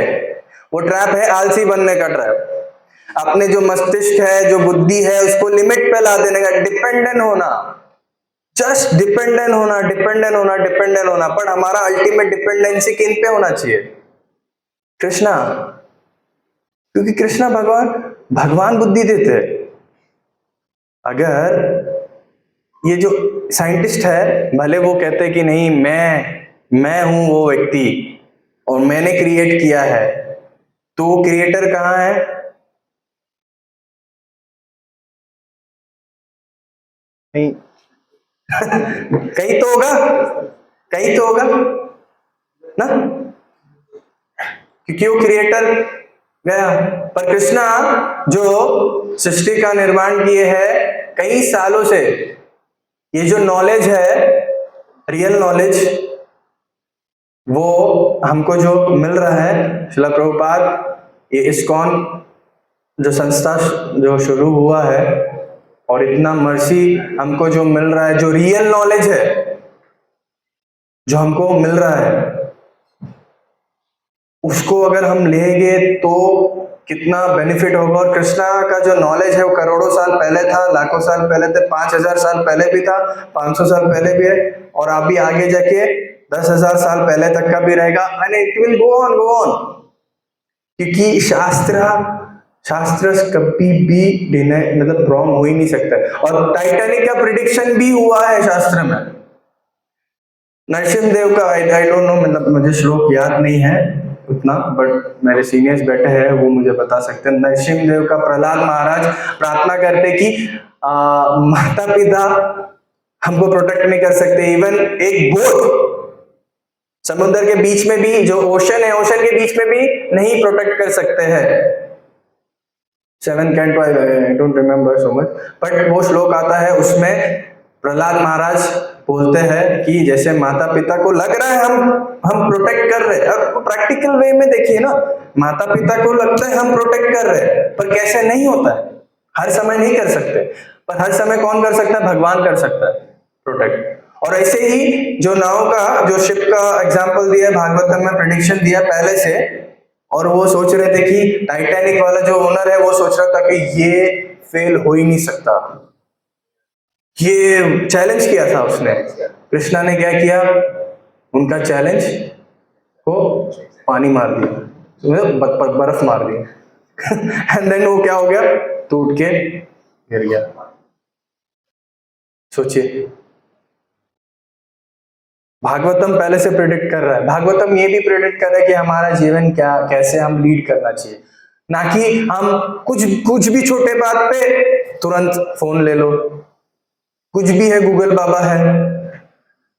वो ट्रैप है आलसी बनने का ट्रैप। अपने जो मस्तिष्क है, जो बुद्धि है, उसको लिमिट पे ला देने का, डिपेंडेंट होना, जस्ट डिपेंडेंट होना। पर हमारा अल्टीमेट डिपेंडेंसी किन पे होना चाहिए? कृष्णा, क्योंकि कृष्णा भगवान बुद्धि देते हैं। अगर ये जो साइंटिस्ट है, भले वो कहते हैं कि नहीं मैं हूं वो व्यक्ति और मैंने क्रिएट किया है, तो वो क्रिएटर कहां है? नहीं कहीं तो होगा ना, क्योंकि वो क्रिएटर गया। पर कृष्णा जो सृष्टि का निर्माण किए है कई सालों से, ये जो नॉलेज है, रियल नॉलेज, वो हमको जो मिल रहा है, श्रील प्रभुपाद, ये इस्कॉन जो संस्था जो शुरू हुआ है, और इतना मर्सी हमको जो मिल रहा है, जो रियल नॉलेज है जो हमको मिल रहा है, उसको अगर हम लेंगे तो कितना बेनिफिट होगा। और कृष्णा का जो नॉलेज है वो करोड़ों साल पहले था, लाखों साल पहले थे, 5000 साल पहले भी था, 500 साल पहले भी है, और अभी आगे जाके 10,000 साल पहले तक का भी रहेगा, and it will go on. क्योंकि शास्त्र कभी भी डिनाई, मतलब रॉन्ग हो ही नहीं सकता। और टाइटैनिक का प्रिडिक्शन भी हुआ है शास्त्र में। नरसिम्हदेव का आई डोंट नो, मतलब मुझे श्लोक याद नहीं है उतना, बट मेरे सीनियर्स बैठे हैं, वो मुझे बता सकते हैं। नरसिम्हदेव का प्रहलाद महाराज प्रार्थना करते कि माता पिता हमको प्रोटेक्ट नहीं कर सकते, इवन एक बोट समुद्र के बीच में भी, जो ओशन है, ओशन के बीच में भी नहीं प्रोटेक्ट कर सकते हैं। 7 can't, I don't remember so much, but वो श्लोक आता है, उसमें प्रहलाद महाराज बोलते हैं कि जैसे माता पिता को लग रहा है हम प्रोटेक्ट कर रहे हैं, अब प्रैक्टिकल वे में देखिए ना, माता पिता को लगता है हम प्रोटेक्ट कर रहे हैं, पर कैसे नहीं होता है, हर समय नहीं कर सकते, पर हर समय कौन कर सकता है? भगवान कर सकता है प्रोटेक्ट। और ऐसे ही जो नाव का, जो शिप का एग्जांपल दिया भागवतम में, प्रेडिक्शन दिया पहले से, और वो सोच रहे थे कि टाइटैनिक वाला जो ओनर है वो सोच रहा था कि ये फेल हो ही नहीं सकता, ये चैलेंज किया था उसने। कृष्णा ने क्या किया? उनका चैलेंज को पानी मार दिया, बर्फ मार दिया, एंड देन वो क्या हो गया, टूट के गिर गया। सोचिए, भागवतम पहले से प्रेडिक्ट कर रहा है, भागवतम ये भी प्रेडिक्ट कर रहा है कि हमारा जीवन क्या, कैसे हम लीड करना चाहिए, ना कि हम कुछ भी छोटे बात पे तुरंत फोन ले लो, कुछ भी है गूगल बाबा है,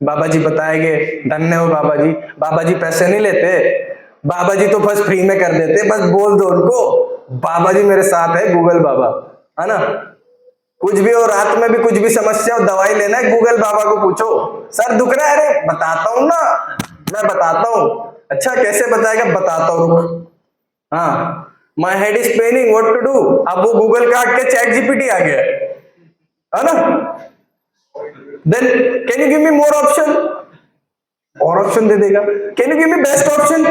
बाबा जी बताएंगे, धन्य हो बाबा जी। बाबा जी पैसे नहीं लेते, बाबा जी तो बस फ्री में कर देते, बस बोल दो उनको बाबा जी मेरे साथ है, गूगल बाबा, है ना। कुछ भी हो, रात में भी कुछ भी समस्या हो, दवाई लेना है, गूगल बाबा को पूछो, सर दुख रहा है, अरे बताता हूं ना, मैं बताता हूं। अच्छा कैसे बताएगा, बताता हूं रुक, हाँ, my head is paining what to do, अब वो गूगल काट के चैट जीपीटी आ गया है ना। Then can you give me more option, और ऑप्शन दे देगा। Can you give me best option,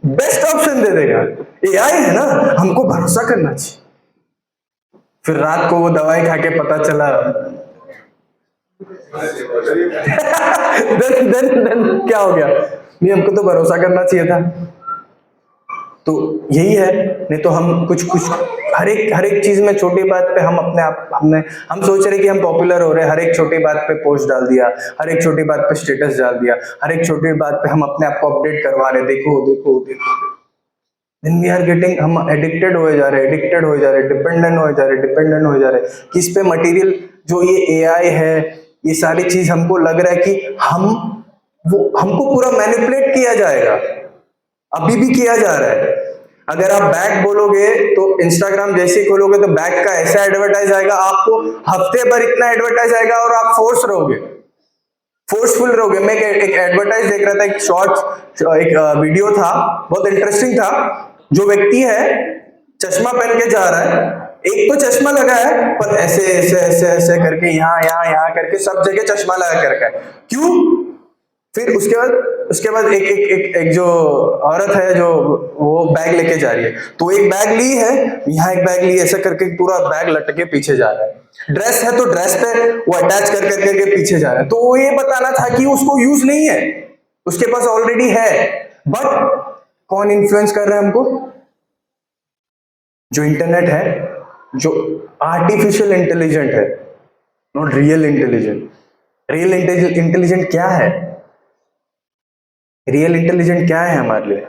best option दे देगा। एआई है ना, हमको भरोसा करना चाहिए। फिर रात को वो दवाई खा के पता चला देन क्या हो गया, नहीं हमको तो भरोसा करना चाहिए था। तो यही है, नहीं तो हम कुछ हर एक चीज में, छोटी बात पे हम अपने आप हम सोच रहे कि हम पॉपुलर हो रहे हैं, हर एक छोटी बात पे पोस्ट डाल दिया, हर एक छोटी बात पे स्टेटस डाल दिया, हर एक छोटी बात पे हम अपने आप को अपडेट करवा रहे, देखो देखो देखो। देन वी आर गेटिंग, हम एडिक्टेड हो जा रहे, डिपेंडेंट हो जा रहे किस पे, मटेरियल, जो ये एआई है, ये सारी चीज हमको लग रहा है कि हमको पूरा मैनिपुलेट किया जाएगा, अभी भी किया जा रहा है। अगर आप बैग बोलोगे तो इंस्टाग्राम जैसे ही खोलोगे तो बैग का ऐसा एडवर्टाइज आएगा, आपको हफ्ते भर इतना एडवर्टाइज आएगा और आप फोर्सफुल रहोगे। मैं एक एडवर्टाइज देख रहा था, एक शॉर्ट एक वीडियो था, बहुत इंटरेस्टिंग था। जो व्यक्ति है चश्मा पहन के जा रहा है, एक तो चश्मा लगा है पर ऐसे ऐसे ऐसे ऐसे करके यहाँ करके सब जगह चश्मा लगा के रखा है, क्यों? फिर उसके बाद एक जो औरत है जो वो बैग लेके जा रही है, तो एक बैग ली है, यहाँ एक बैग ली, ऐसा करके पूरा बैग लटके पीछे जा रहा है। ड्रेस है तो ड्रेस पे वो अटैच कर करके पीछे जा रहा है। तो वो ये बताना था कि उसको यूज नहीं है, उसके पास ऑलरेडी है। बट कौन इन्फ्लुएंस कर रहा है हमको? जो इंटरनेट है, जो आर्टिफिशियल इंटेलिजेंट है, not real intelligent. Real intelligent क्या है? रियल इंटेलिजेंट क्या है हमारे लिए?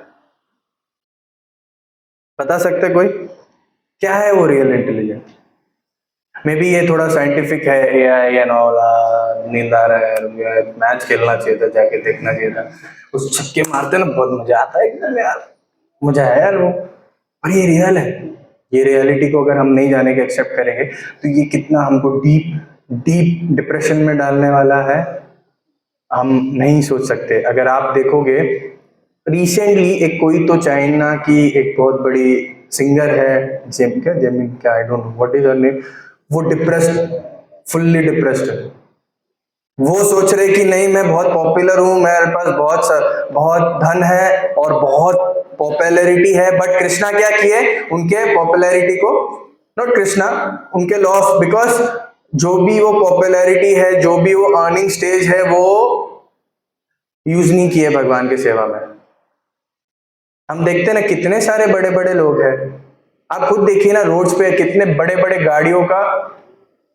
बता सकते कोई? क्या है वो रियल इंटेलिजेंट? मे बी ये थोड़ा साइंटिफिक है, एआई एंड ऑल, नींद आ रहा है, मैच खेलना चाहिए था, जाके देखना चाहिए था, उस छक्के मारते ना बहुत मजा आता है एकदम यार, मजा है यार वो। और ये रियल है, ये रियलिटी को अगर हम नहीं जाने के एक्सेप्ट करेंगे तो ये कितना हमको डीप डिप्रेशन में डालने वाला है, हम नहीं सोच सकते। अगर आप देखोगे रिसेंटली एक कोई तो चाइना की एक बहुत बड़ी सिंगर है, जेमिन क्या, I don't know what is her name, वो डिप्रेस्ड, फुल्ली डिप्रेस्ड है। वो सोच रहे कि नहीं मैं बहुत पॉपुलर हूं, मेरे पास बहुत धन है और बहुत पॉपुलैरिटी है, बट कृष्णा क्या किए, उनके पॉपुलैरिटी को, नॉट कृष्णा, उनके लॉस, बिकॉज जो भी वो पॉपुलैरिटी है, जो भी वो अर्निंग स्टेज है, वो यूज नहीं किए भगवान की सेवा में। हम देखते ना कितने सारे बड़े बड़े लोग हैं, आप खुद देखिए ना रोड्स पे कितने बड़े बड़े गाड़ियों का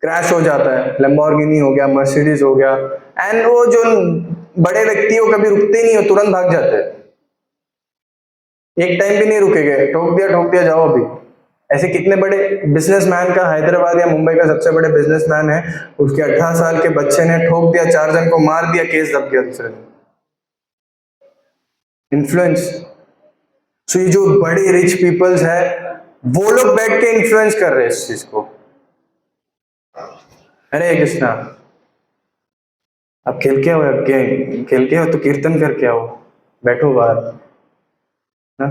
क्रैश हो जाता है, लैम्बोर्गिनी हो गया, मर्सिडीज हो गया, एंड वो जो बड़े व्यक्ति हो कभी रुकते नहीं हो, तुरंत भाग जाते हैं, एक टाइम भी नहीं रुकेंगे, ठोक दिया जाओ। अभी ऐसे कितने बड़े बिजनेसमैन का, हैदराबाद या मुंबई का सबसे बड़े बिजनेसमैन है, उसके 18 साल के बच्चे ने ठोक दिया, 4 जन को मार दिया, केस दब गया दूसरे दिन। इन्फ्लुएंस। सो ये जो बड़े रिच पीपल्स है, वो लोग बैठ के इन्फ्लुएंस कर रहे हैं इस चीज को। हरे कृष्णा, अब खेल के आओ, खेल के आओ तो कीर्तन करके आओ, बैठो बाहर ना।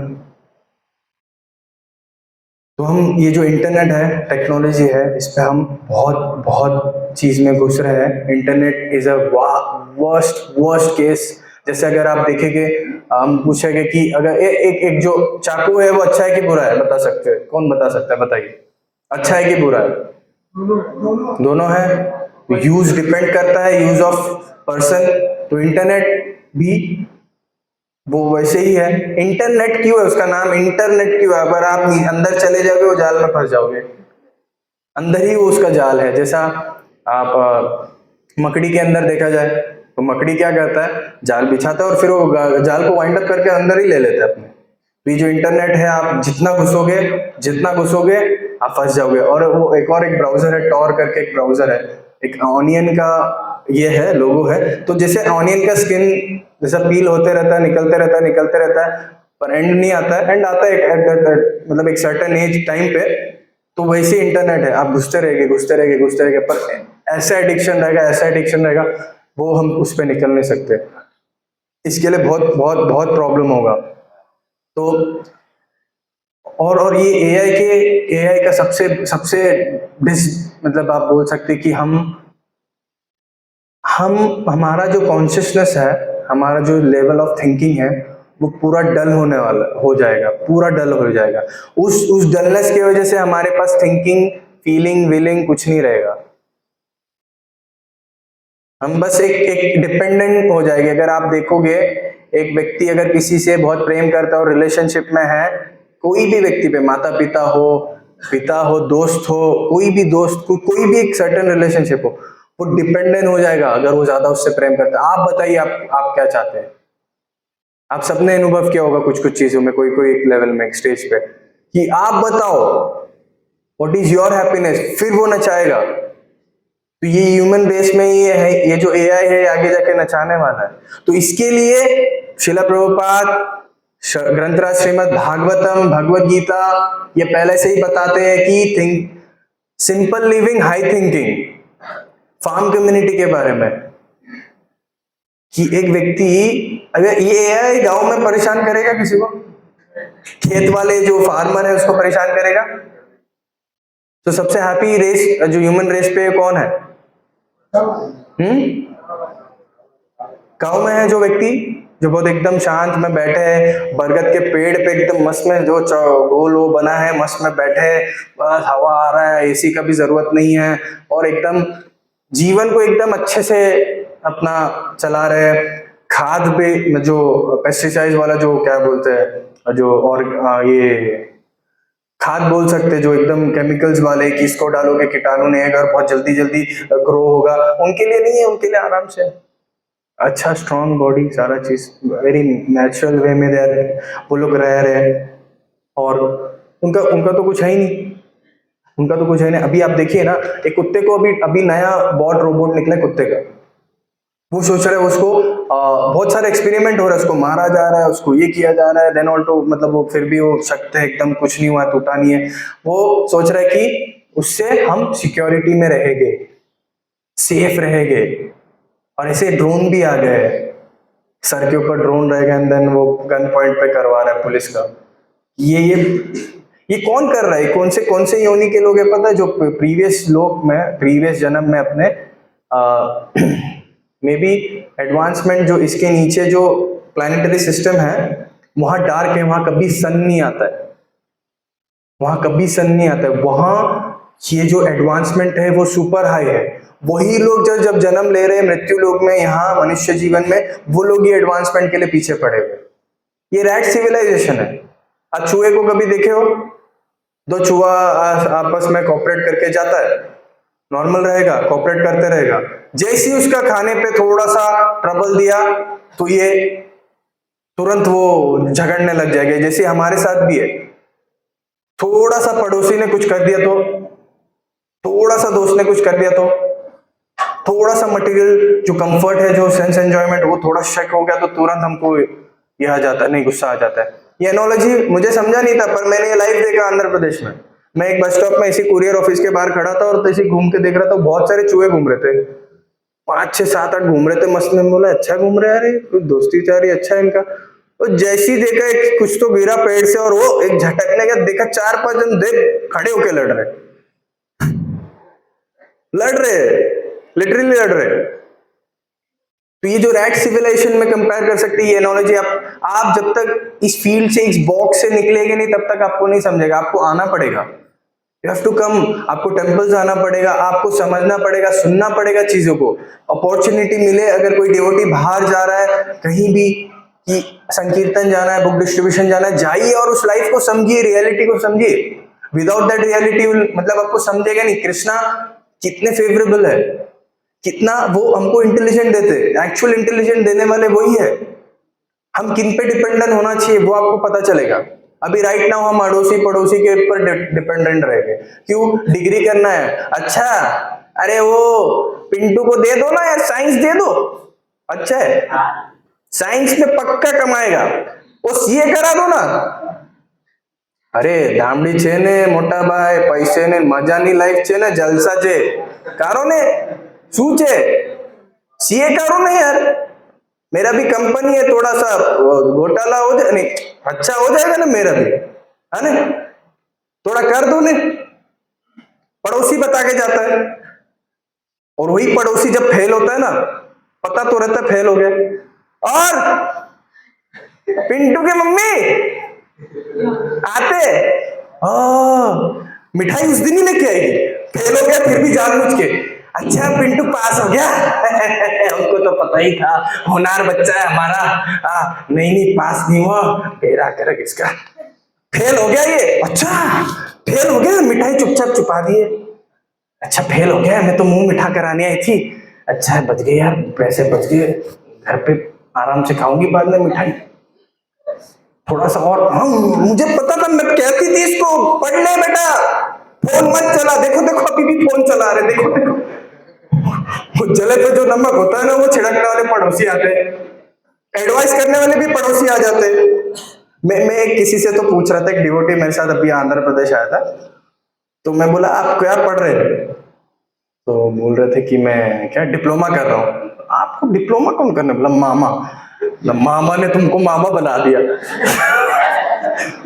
तो हम ये जो इंटरनेट है, टेक्नोलॉजी है, इस पे हम बहुत चीज में घुस रहे हैं। Internet is a worst case. जैसे अगर आप देखेंगे, हम पूछेंगे कि अगर एक जो चाकू है वो अच्छा है कि बुरा है, बता सकते हैं? कौन बता सकता है, बताइए, अच्छा है कि बुरा है? दोनों है। यूज डिपेंड करता है, यूज ऑफ पर्सन। तो इंटरनेट भी वो वैसे ही है। इंटरनेट क्यों है, उसका नाम इंटरनेट क्यों है? अगर आप अंदर चले जाओगे वो जाल में फंस जाओगे, अंदर ही वो उसका जाल है। जैसा आप मकड़ी के अंदर देखा जाए तो मकड़ी क्या करता है, जाल बिछाता है और फिर वो जाल को वाइंड अप करके अंदर ही ले लेता है अपने। तो ये जो इंटरनेट है, आप जितना घुसोगे आप फंस जाओगे। और वो एक ब्राउजर है, टॉर करके एक ब्राउजर है, एक ऑनियन का ये है, लोगो है। तो जैसे ऑनियन का स्किन जैसा पील होते रहता है, निकलते रहता है, पर एंड नहीं आता है। एंड आता है मतलब एक सर्टेन एज टाइम पे। तो वैसे इंटरनेट है, आप घुसते रहेंगे, पर ऐसा एडिक्शन रहेगा वो हम उस पर निकल नहीं सकते। इसके लिए बहुत प्रॉब्लम होगा। तो और ये एआई का सबसे मतलब आप बोल सकते कि हमारा जो कॉन्शियसनेस है, हमारा जो लेवल ऑफ थिंकिंग है, वो पूरा डल हो जाएगा। उस डलनेस की वजह से हमारे पास थिंकिंग, फीलिंग, विलिंग कुछ नहीं रहेगा। हम बस एक डिपेंडेंट हो जाएंगे। अगर आप देखोगे, एक व्यक्ति अगर किसी से बहुत प्रेम करता है और रिलेशनशिप में है, कोई भी व्यक्ति पे, माता पिता हो, दोस्त हो, कोई भी एक सर्टेन रिलेशनशिप हो, वो डिपेंडेंट हो जाएगा अगर वो ज्यादा उससे प्रेम करता है। आप बताइए, आप क्या चाहते हैं? आप सबने अनुभव किया होगा कुछ चीजों में, कोई एक लेवल में, एक स्टेज पे, कि आप बताओ व्हाट इज योर हैप्पीनेस, फिर वो नचाएगा। तो ये ह्यूमन रेस में ये है, ये जो एआई है आगे जाके नचाने वाला है। तो इसके लिए शिला प्रभुपाद ग्रंथराज श्रीमद् भागवतम, भगवत गीता, ये पहले से ही बताते हैं कि simple living, high thinking, farm community के बारे में, कि एक व्यक्ति अगर ये एआई गांव में परेशान करेगा किसी को, खेत वाले जो फार्मर है उसको परेशान करेगा। तो सबसे हैप्पी रेस जो ह्यूमन रेस पे कौन है? गांव में है जो व्यक्ति, जो बहुत एकदम शांत में बैठे हैं, बरगद के पेड़ पे एकदम मस्त में जो गोल वो बना है, मस्त में बैठे हैं, बस हवा आ रहा है, एसी का भी जरूरत नहीं है, और एकदम जीवन को एकदम अच्छे से अपना चला रहे हैं। खाद पे जो पेस्टिसाइड वाला जो क्या बोलते हैं, जो और ये खाद बोल सकते, जो एकदम केमिकल्स वाले, कि इसको डालोगे कीटाणु नहीं आएगा और बहुत जल्दी ग्रो होगा, उनके लिए नहीं है। उनके लिए आराम से अच्छा स्ट्रॉन्ग बॉडी, सारा चीज वेरी नेचुरल वे में वो लोग रह रहे हैं। और उनका तो कुछ है ही नहीं। अभी आप देखिए ना, एक कुत्ते को अभी नया बॉट रोबोट निकला कुत्ते का, वो सोच रहे हैं उसको बहुत सारे एक्सपेरिमेंट हो रहा है, उसको मारा जा रहा है, उसको ये किया जा रहा है, देन ऑल्टो मतलब वो फिर भी वो शक्त है, एकदम कुछ नहीं हुआ, टूटा नहीं है। वो सोच रहा है कि उससे हम सिक्योरिटी में रहेंगे, सेफ रहेंगे। और ऐसे ड्रोन भी आ गए हैं, सर के ऊपर ड्रोन रहेगा, एंड देन वो गन पॉइंट पे करवा रहा है पुलिस का। ये कौन कर रहा है? कौन से योनि के लोग है पता है? जो प्रीवियस जन्म में अपने मे बी एडवांसमेंट, जो इसके नीचे जो प्लानिटरी सिस्टम है वहां डार्क है, वहां कभी सन नहीं आता है, वहां ये जो एडवांसमेंट है वो सुपर हाई है। वही लोग जब जन्म ले रहे हैं मृत्यु लोक में, यहाँ मनुष्य जीवन में, वो लोग ये एडवांसमेंट के लिए पीछे पड़े हुए। ये रैट सिविलाइजेशन है। आज चूहे को कभी देखे हो? दो चूहा आपस में कॉपरेट करके जाता है, नॉर्मल रहेगा, कॉपरेट करते रहेगा। जैसे ही उसका खाने पे थोड़ा सा ट्रबल दिया तो ये तुरंत वो झगड़ने लग जाएगा। जैसे हमारे साथ भी है, थोड़ा सा पड़ोसी ने कुछ कर दिया तो, थोड़ा सा दोस्त ने कुछ कर दिया तो, थोड़ा सा मटेरियल जो कंफर्ट है, जो सेंस एंजॉयमेंट, वो थोड़ा शेक हो गया तो तुरंत हमको ये आ जाता है, नहीं गुस्सा आ जाता है। ये एनोलॉजी मुझे समझा नहीं था, पर मैंने ये लाइव देखा आंध्र प्रदेश में। मैं एक बस स्टॉप में इसी कुरियर ऑफिस के बाहर खड़ा था और ऐसे घूम के देख रहा था, बहुत सारे चूहे घूम रहे थे, 5 6 7 8 घूम रहे थे मस्त में। बोला अच्छा घूम रहे हैं, कुछ दोस्ती चाह रही, अच्छा है इनका। तो जैसे ही देखा एक कुछ तो गिरा पेड़ से और वो एक झटकने का, देखा 4 5 जन देख खड़े होके लड़ रहे, लिटरली लड़ रहे। तो ये जो रैट सिविलाइजेशन में कंपेयर कर सकते हैं, ये एनोलॉजी आप जब तक इस फील्ड से, इस बॉक्स से निकलेंगे नहीं, तब तक आपको नहीं समझेगा। आपको आना पड़ेगा, यू हैव टू कम। आपको टेम्पल्स आना पड़ेगा, आपको समझना पड़ेगा, सुनना पड़ेगा चीजों को। अपॉर्चुनिटी मिले, अगर कोई डिवोटी बाहर जा रहा है कहीं भी, कि संकीर्तन जाना है, बुक डिस्ट्रीब्यूशन जाना है, जाइए और उस लाइफ को समझिए, रियलिटी को समझिए। विदाउट दैट रियलिटी मतलब आपको समझेगा नहीं कृष्णा कितने फेवरेबल है, कितना वो हमको इंटेलिजेंट देते, एक्चुअल इंटेलिजेंट देने वाले वही है। हम किन पे डिपेंडेंट होना चाहिए वो आपको पता चलेगा। अभी राइट नाउ हम अड़ोसी पड़ोसी के ऊपर डिपेंडेंट रह गए। क्यों? डिग्री करना है, अच्छा अरे वो पिंटू को दे दो ना यार, साइंस दे दो, अच्छा है साइंस में पक्का कमाएगा, वो सीए करा दो ना। अरे धामड़ी छे ने मोटा भाई, पैसे ने मजानी लाइफ छे ने, जलसा छे, कारो ने શું છે सीए करो ना यार, मेरा भी कंपनी है, थोड़ा सा घोटाला हो जाए, नहीं अच्छा हो जाएगा ना मेरा भी, है ना, थोड़ा कर दो ने। पड़ोसी बता के जाता है, और वही पड़ोसी जब फेल होता है ना, पता तो रहता है फेल हो गया, और पिंटू के मम्मी आते मिठाई उस दिन ही लेके आएगी, फेल हो गया फिर भी जानबूझ के, अच्छा पिंटू पास हो गया हमको तो पता ही था, होनहार बच्चा है हमारा, नहीं पास नहीं हुआ, बेरा कर किसका, फेल हो गया ये, अच्छा फेल हो गया, मिठाई चुपचाप छुपा दिए, अच्छा फेल हो गया, मैं तो मुंह मिठा कराने आई थी, अच्छा बच गए यार, पैसे बच गए, घर पे आराम से खाऊंगी बाद में मिठाई, थोड़ा सा और, हाँ मुझे पता था, मैं कहती थी इसको पढ़ ले बेटा, फोन मत चला, देखो देखो अभी भी फोन चला रहे, देखो देखो, वो जले पे जो नमक होता है ना, वो छिड़कने वाले पड़ोसी आते हैं, एडवाइस करने वाले भी पड़ोसी आ जाते हैं। मैं किसी से तो पूछ रहा था, एक डिवोटी मेरे साथ अभी आंध्र प्रदेश आया था, तो मैं बोला आप क्या पढ़ रहे थे, तो बोल रहे थे कि मैं क्या डिप्लोमा कर रहा हूँ। आपको डिप्लोमा कौन करने बोला? मामा ने तुमको मामा बना दिया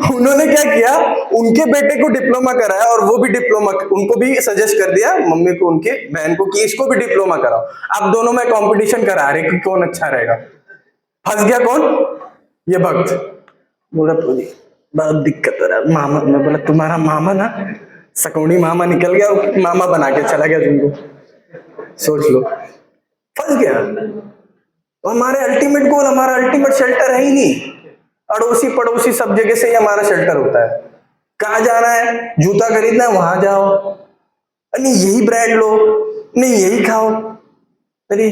उन्होंने क्या किया, उनके बेटे को डिप्लोमा कराया, और वो भी डिप्लोमा, उनको भी सजेस्ट कर दिया मम्मी को, उनके बहन को, कि इसको भी डिप्लोमा कराओ। अब दोनों में कंपटीशन करा रहे कि कौन अच्छा रहेगा। फंस गया कौन? ये भक्त। बोला बहुत दिक्कत हो रहा है मामा। मैं बोला तुम्हारा मामा ना सकौड़ी मामा निकल गया, मामा बना के चला गया तुमको, सोच लो, फंस गया। तो हमारे अल्टीमेट गोल, हमारा अल्टीमेट शेल्टर है ही नहीं, अड़ोसी पड़ोसी सब जगह से ही हमारा शेल्टर होता है। कहाँ जाना है, जूता खरीदना है वहां जाओ, नहीं यही ब्रांड लो, नहीं यही खाओ। अरे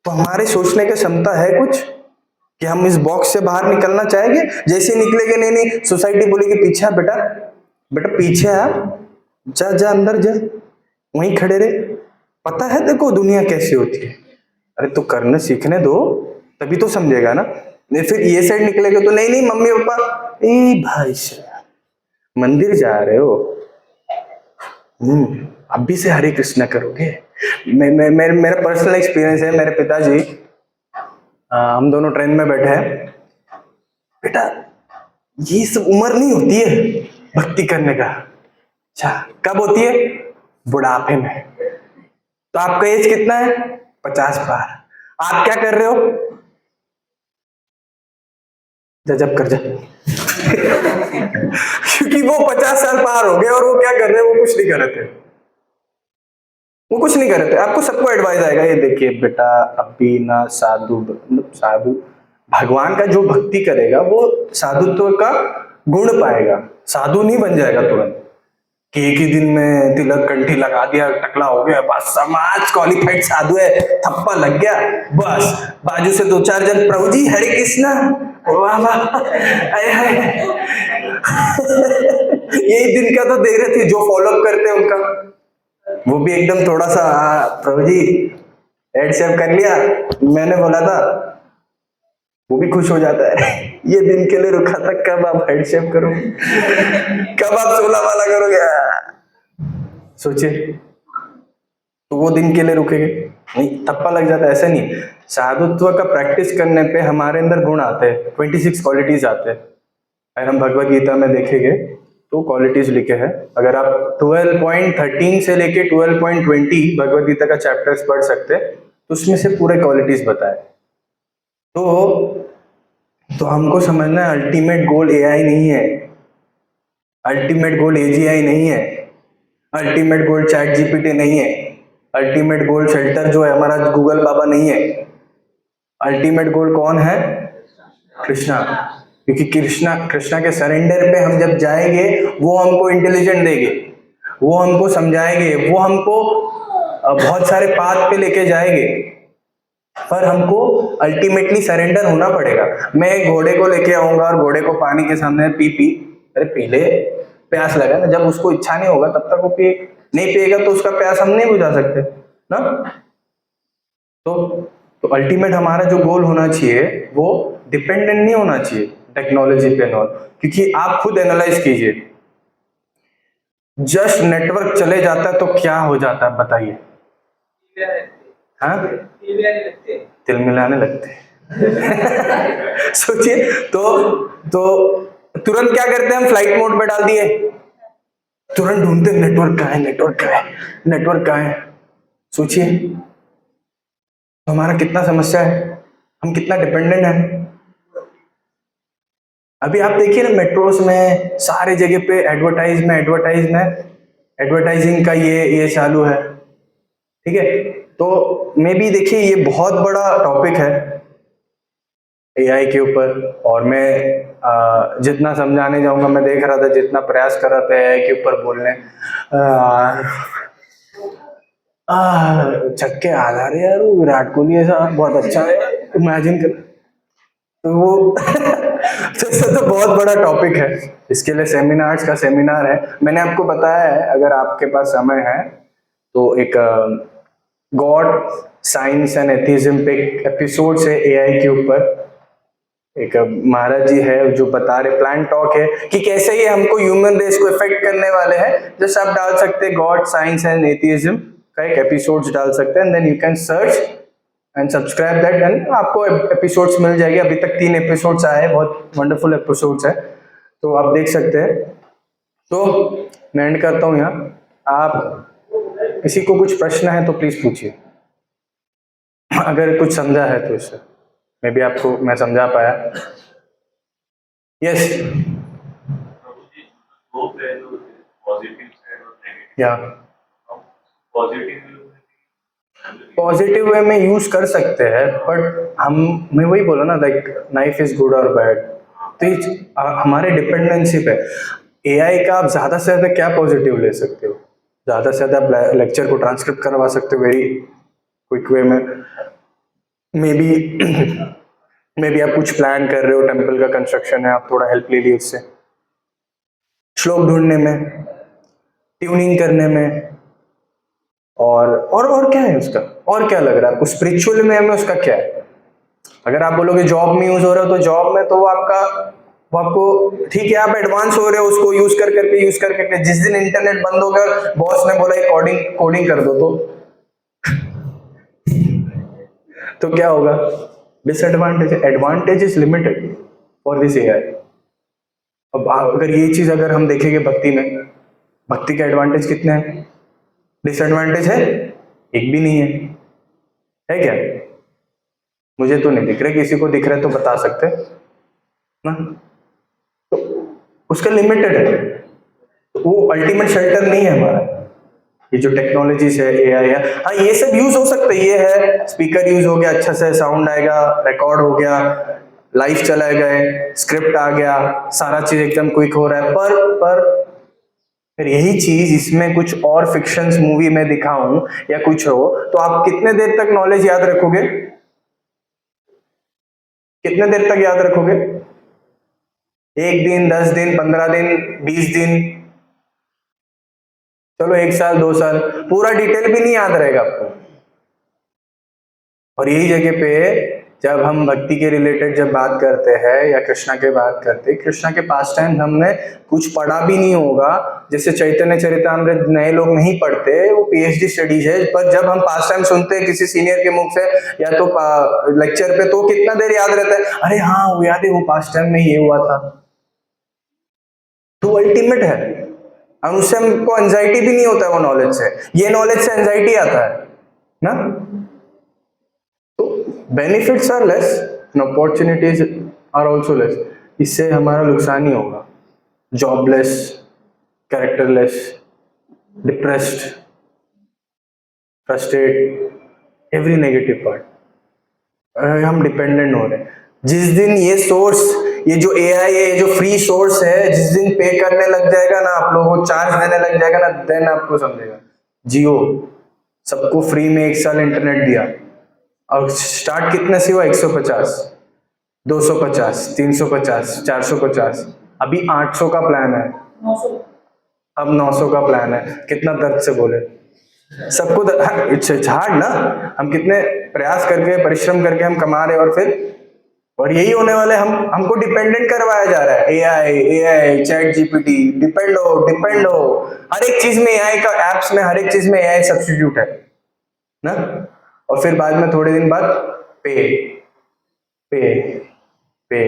तो हमारे सोचने की क्षमता है कुछ कि हम इस बॉक्स से बाहर निकलना चाहेंगे? जैसे निकलेंगे, नहीं सोसाइटी बोलेगी पीछे आ बेटा, बेटा पीछे आ, जा जा अंदर जा, वहीं खड़े रहे, पता है देखो दुनिया कैसी होती है। अरे तो करने सीखने दो, तभी तो समझेगा ना। नहीं फिर ये साइड निकलेगा तो नहीं मम्मी पापा, ए भाई मंदिर जा रहे हो, अभी से हरे कृष्णा करोगे। मेरा पर्सनल एक्सपीरियंस है, मेरे पिताजी, हम दोनों ट्रेन में बैठे हैं, बेटा ये सब उम्र नहीं होती है भक्ति करने का। अच्छा कब होती है? बुढ़ापे में। तो आपका एज कितना है? 50 पार। आप क्या कर रहे हो? जब कर जा क्योंकि वो 50 साल पार हो गए और वो क्या कर रहे हैं? वो कुछ नहीं कर रहे थे, वो कुछ नहीं कर रहे थे। आपको सबको एडवाइस आएगा, ये देखिए बेटा अभी ना साधु भगवान का जो भक्ति करेगा वो साधुत्व का गुण पाएगा, साधु नहीं बन जाएगा तुरंत कि एक ही दिन में तिलक कंठी लगा दिया, टकला हो गया, बस समाज क्वालिफाइड साधु है, थप्पा लग गया, बस बाजू से 2-4 जन प्रभु जी हरे कृष्णा, वाह वाह यही दिन का तो देख रहे थे, जो फॉलोअप करते हैं उनका, वो भी एकदम थोड़ा सा प्रभु जी हेड शेव कर लिया, मैंने बोला था, वो भी खुश हो जाता है ये दिन के लिए रुका था, कब आप हेड शेव करोगे, कब आप 16 वाला करोगे, सोचिए। तो वो दिन के लिए रुकेंगे नहीं, थप्पा लग जाता है। ऐसे नहीं, साधुत्व का प्रैक्टिस करने पे हमारे अंदर गुण आते हैं, 26 क्वालिटीज आते हैं। अगर हम भगवत गीता में देखेंगे तो क्वालिटीज लिखे हैं, अगर आप 12.13 से लेके 12.20 भगवत गीता का चैप्टर्स पढ़ सकते हैं तो उसमें से पूरे क्वालिटीज बताए। तो हमको समझना है अल्टीमेट गोल एआई नहीं है, अल्टीमेट गोल एजीआई नहीं है, अल्टीमेट गोल चैट जीपीटी नहीं है, अल्टीमेट गोल शेल्टर जो है हमारा गूगल बाबा नहीं है। अल्टीमेट गोल कौन है? कृष्णा, क्योंकि कृष्णा के सरेंडर पे हम जब जाएंगे वो हमको इंटेलिजेंट देंगे, वो हमको समझाएंगे, वो हमको बहुत सारे पाथ पे लेके जाएंगे, पर हमको अल्टीमेटली सरेंडर होना पड़ेगा। मैं एक घोड़े को लेके आऊंगा और घोड़े को पानी के सामने अरे पी ले, प्यास लगा ना, जब उसको इच्छा नहीं होगा तब तक वो नहीं पिएगा, तो उसका प्यास हम नहीं बुझा सकते ना। तो अल्टीमेट हमारा जो गोल होना चाहिए वो डिपेंडेंट नहीं होना चाहिए टेक्नोलॉजी पे और, क्योंकि आप खुद एनालाइज कीजिए, जस्ट नेटवर्क चले जाता है तो क्या हो जाता है बताइए। हाँ, तिल मिलाने लगते हैं। सोचिए, तो तुरंत क्या करते हैं हम, फ्लाइट मोड पे डाल दिए, तुरंत ढूंढते नेटवर्क कहाँ है, नेटवर्क कहाँ है, नेटवर्क कहाँ है। सोचिए तो हमारा कितना समस्या है, हम कितना डिपेंडेंट है। अभी आप देखिए ना, मेट्रोस में सारे जगह पे एडवर्टाइजिंग का ये चालू है, ठीक है। तो मे बी देखिए ये बहुत बड़ा टॉपिक है एआई के ऊपर, और मैं जितना समझाने जाऊंगा, मैं देख रहा था जितना प्रयास कर रहा था एआई के ऊपर बोलने, छक्के आ जा रहे यार, वो विराट कोहली ऐसा बहुत अच्छा है, इमेजिन कर। तो वो तो बहुत बड़ा टॉपिक है, इसके लिए सेमिनार्स का सेमिनार है। मैंने आपको बताया है, अगर आपके पास समय है तो एक गॉड, साइंस एंड एथिज्म पे एपिसोड है एआई के ऊपर, एक महाराज जी है जो बता रहे, प्लान टॉक है कि कैसे ये हमको ह्यूमन रेस को इफेक्ट करने वाले हैं। जस्ट आप डाल सकते हैं गॉड, साइंस एंड एथिज्म का एक एपिसोड डाल सकते हैं, then you can search and subscribe that, and आपको एपिसोड्स मिल जाएगी। अभी तक 3 एपिसोड्स आए, बहुत वंडरफुल एपिसोड्स है, तो आप देख सकते हैं। तो मैं एंड करता हूँ यहाँ। आप किसी को कुछ प्रश्न है तो प्लीज पूछिए, अगर कुछ समझा है तो इससे मैं भी आपको मैं समझा पाया। यस, दो पहलू, पॉजिटिव साइड और नेगेटिव। या पॉजिटिव वे में यूज कर सकते हैं, बट मैं वही बोला ना, लाइक नाइफ इज गुड और बैड, तो ये हमारे डिपेंडेंसी पे। एआई का आप ज्यादा से ज्यादा क्या पॉजिटिव ले सकते हो, ज्यादा से ज्यादा आप लेक्चर को ट्रांसक्रिप्ट करवा सकते हो वेरी क्विक वे में। मे बी आप कुछ प्लान कर रहे हो, टेम्पल का कंस्ट्रक्शन है, आप थोड़ा हेल्प ले ली उससे, श्लोक ढूंढने में, ट्यूनिंग करने में, और क्या है उसका, और क्या लग रहा है आपको स्पिरिचुअल में हमें उसका क्या है। अगर आप बोलोगे जॉब में यूज हो रहा है, तो जॉब में तो वो आपको ठीक है, आप एडवांस हो रहे हो उसको यूज करके, जिस दिन इंटरनेट बंद हो गया, बॉस ने बोला कोडिंग कर दो, तो क्या होगा, disadvantage. Advantage is limited for this AI. अब अगर ये चीज अगर हम देखेंगे भक्ति में, भक्ति के एडवांटेज कितने हैं, डिसएडवांटेज है एक भी नहीं है क्या? मुझे तो नहीं दिख रहा, किसी को दिख रहा है तो बता सकते ना। तो उसका लिमिटेड है, वो अल्टीमेट शेल्टर नहीं है हमारा। ये जो टेक्नोलॉजीज है, एआई है, हाँ ये सब यूज हो सकता है, ये है स्पीकर यूज हो गया, अच्छा से साउंड आएगा, रिकॉर्ड हो गया, लाइव चला गए, स्क्रिप्ट आ गया, सारा चीज एकदम क्विक हो रहा है, पर फिर यही चीज इसमें कुछ और फिक्शंस मूवी में दिखाऊं या कुछ हो, तो आप कितने देर तक नॉलेज याद रखोगे, कितने देर तक याद रखोगे? 1 दिन, 10 दिन, 15 दिन, 20 दिन, चलो 1 साल, 2 साल, पूरा डिटेल भी नहीं याद रहेगा आपको। और यही जगह पे जब हम भक्ति के रिलेटेड जब बात करते हैं या कृष्णा के बात करते हैं, कृष्णा के पास टाइम हमने कुछ पढ़ा भी नहीं होगा, जैसे चैतन्य चरितामृत नए लोग नहीं पढ़ते, वो पीएचडी स्टडीज है, पर जब हम पास टाइम सुनते हैं किसी सीनियर के मुख से या तो लेक्चर पे, तो कितना देर याद रहता है, अरे हाँ वो याद है, वो पास टाइम में ये हुआ था। तो अल्टीमेट है, और उससे हमको एंजाइटी भी नहीं होता है वो नॉलेज से, ये नॉलेज से एंजाइटी आता है ना। तो benefits are less and opportunities are also less. इससे हमारा नुकसान ही होगा, jobless, characterless, depressed, frustrate, every negative part. हम डिपेंडेंट हो रहे हैं। जिस दिन ये सोर्स, ये जो AI है, ये जो फ्री सोर्स है, जिस दिन पे करने लग जाएगा ना, आप लोगों को चार्ज देने लग जाएगा ना, देन आपको समझेगा। जियो सबको फ्री में 1 साल इंटरनेट दिया, और स्टार्ट कितने से हुआ? 150, 250, 350, 450, अभी 800 का प्लान है, अब 900 का प्लान है। कितना दर्द से बोले सबको, इट्स हार्ड ना। हम कितने प्रयास करके, परिश्रम करके हम कमा रहे, और यही होने वाले। हमको डिपेंडेंट करवाया जा रहा है। AI चैट GPT, डिपेंड हो हर एक चीज में। AI का एप्स में हर एक चीज में AI सब्स्टिट्यूट है ना। और फिर बाद में थोड़े दिन बाद पे पे पे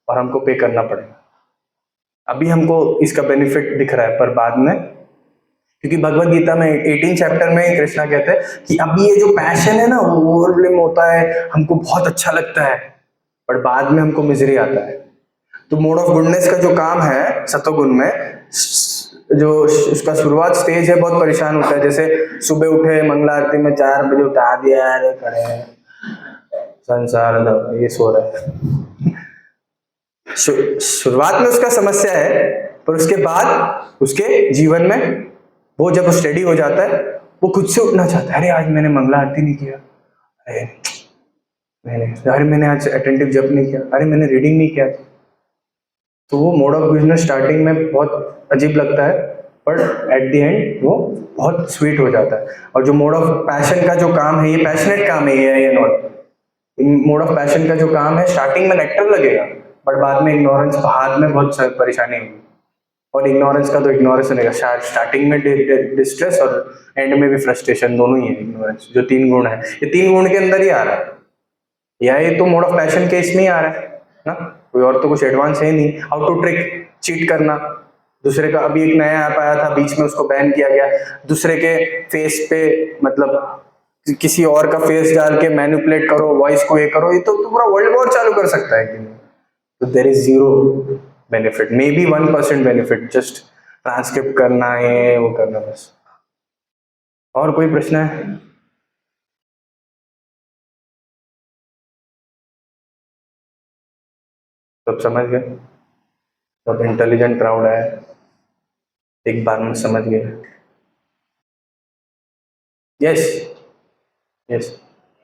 और हमको पे करना पड़ेगा। अभी हमको इसका बेनिफिट दिख रहा है, पर बाद में, क्योंकि भगवत गीता में 18 चैप्टर में कृष्णा कहते हैं कि अभी ये जो पैशन है ना, वो ओवरवेलम होता है, हमको बहुत अच्छा लगता है, पर बाद में हमको मिजरी आता है। तो मोड ऑफ गुडनेस का जो काम है सतोगुण में, जो उसका शुरुआत स्टेज है, बहुत परेशान होता है। जैसे सुबह उठे, मंगला आरती में 4 बजे उठा दिया, अरे खड़े हैं, संसार ये सो रहा है। शुरुआत में उसका समस्या है, पर उसके बाद उसके जीवन में वो जब स्टडी हो जाता है, वो खुद से उठना चाहता है। अरे आज मैंने मंगला आरती नहीं किया, अरे मैंने आज अटेंटिव जप नहीं किया, अरे मैंने रीडिंग नहीं किया। तो वो मोड ऑफ बिजनेस स्टार्टिंग में बहुत अजीब लगता है, पर एट द एंड वो बहुत स्वीट हो जाता है। और जो मोड ऑफ पैशन का जो काम है, ये पैशनेट काम है, ये नॉट मोड ऑफ पैशन का जो काम है, स्टार्टिंग में नेक्टर लगेगा, बट बाद में इग्नोरेंस, बाद में बहुत परेशानी होगी। और इग्नोरेंस का तो इग्नोरेंस रहेगा, स्टार्टिंग में डिस्ट्रेस और एंड में भी फ्रस्ट्रेशन, दोनों ही है इग्नोरेंस। जो 3 गुण है, ये 3 गुण के अंदर ही आ रहा है, या ये तो मोड ऑफ पैशन के इसमें ही आ रहा है ना, कोई और तो कुछ एडवांस है नहीं। हाउ टू ट्रिक, चीट करना दूसरे का। अभी एक नया ऐप आया था, बीच में उसको बैन किया गया। दूसरे के फेस पे, मतलब किसी और का फेस डाल के मैनिपुलेट करो, वॉइस को ये करो, ये तो पूरा वर्ल्ड वॉर चालू कर सकता है। तो there is 0 benefit, maybe 1% benefit, just transcript करना है, वो करना बस। और कोई प्रश्न है? सब समझ गए? बहुत इंटेलिजेंट क्राउड है, एक बार में समझ गए। Yes yes.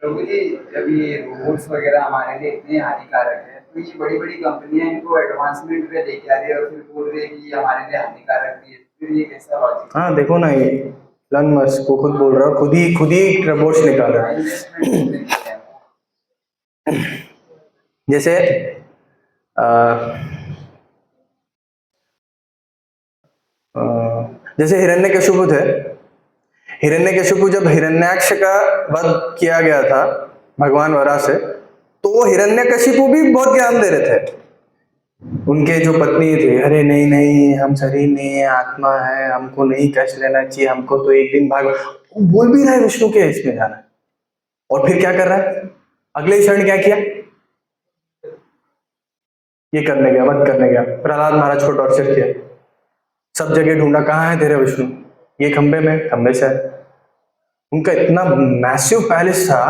प्रभु जी, जब ये रोबोट्स वगैरह हमारे लिए इतने हानिकारक है, तो ये बड़ी बड़ी कंपनियां इनको एडवांसमेंट पे लेके आ रही है और फिर बोल रही है कि ये हमारे लिए हानिकारक भी है, फिर ये कैसा लॉजिक? हाँ देखो ना, ये इलन मस्क को खुद बोल रहा है, खुद ही रोबोट्स निकाल रहा है। जैसे जैसे हिरण्यकशिपु थे। हिरण्यकशिपु जब हिरण्याक्ष का वध किया गया था भगवान वरा से, तो हिरण्यकशिपु भी बहुत ज्ञान दे रहे थे। उनके जो पत्नी थी, अरे नहीं नहीं, हम शरीर नहीं है, आत्मा है, हमको नहीं कष्ट लेना चाहिए, हमको तो एक दिन भाग, वो बोल भी रहा है विष्णु के इसमें जाना है। और फिर क्या कर रहा है, अगले ही क्षण क्या किया, ये करने गया, वध करने गया, प्रहलाद महाराज को टॉर्चर किया, सब जगह ढूंढा, कहाँ है तेरे विष्णु, ये खंबे में, खंबे से। उनका इतना मैसिव पैलेस था,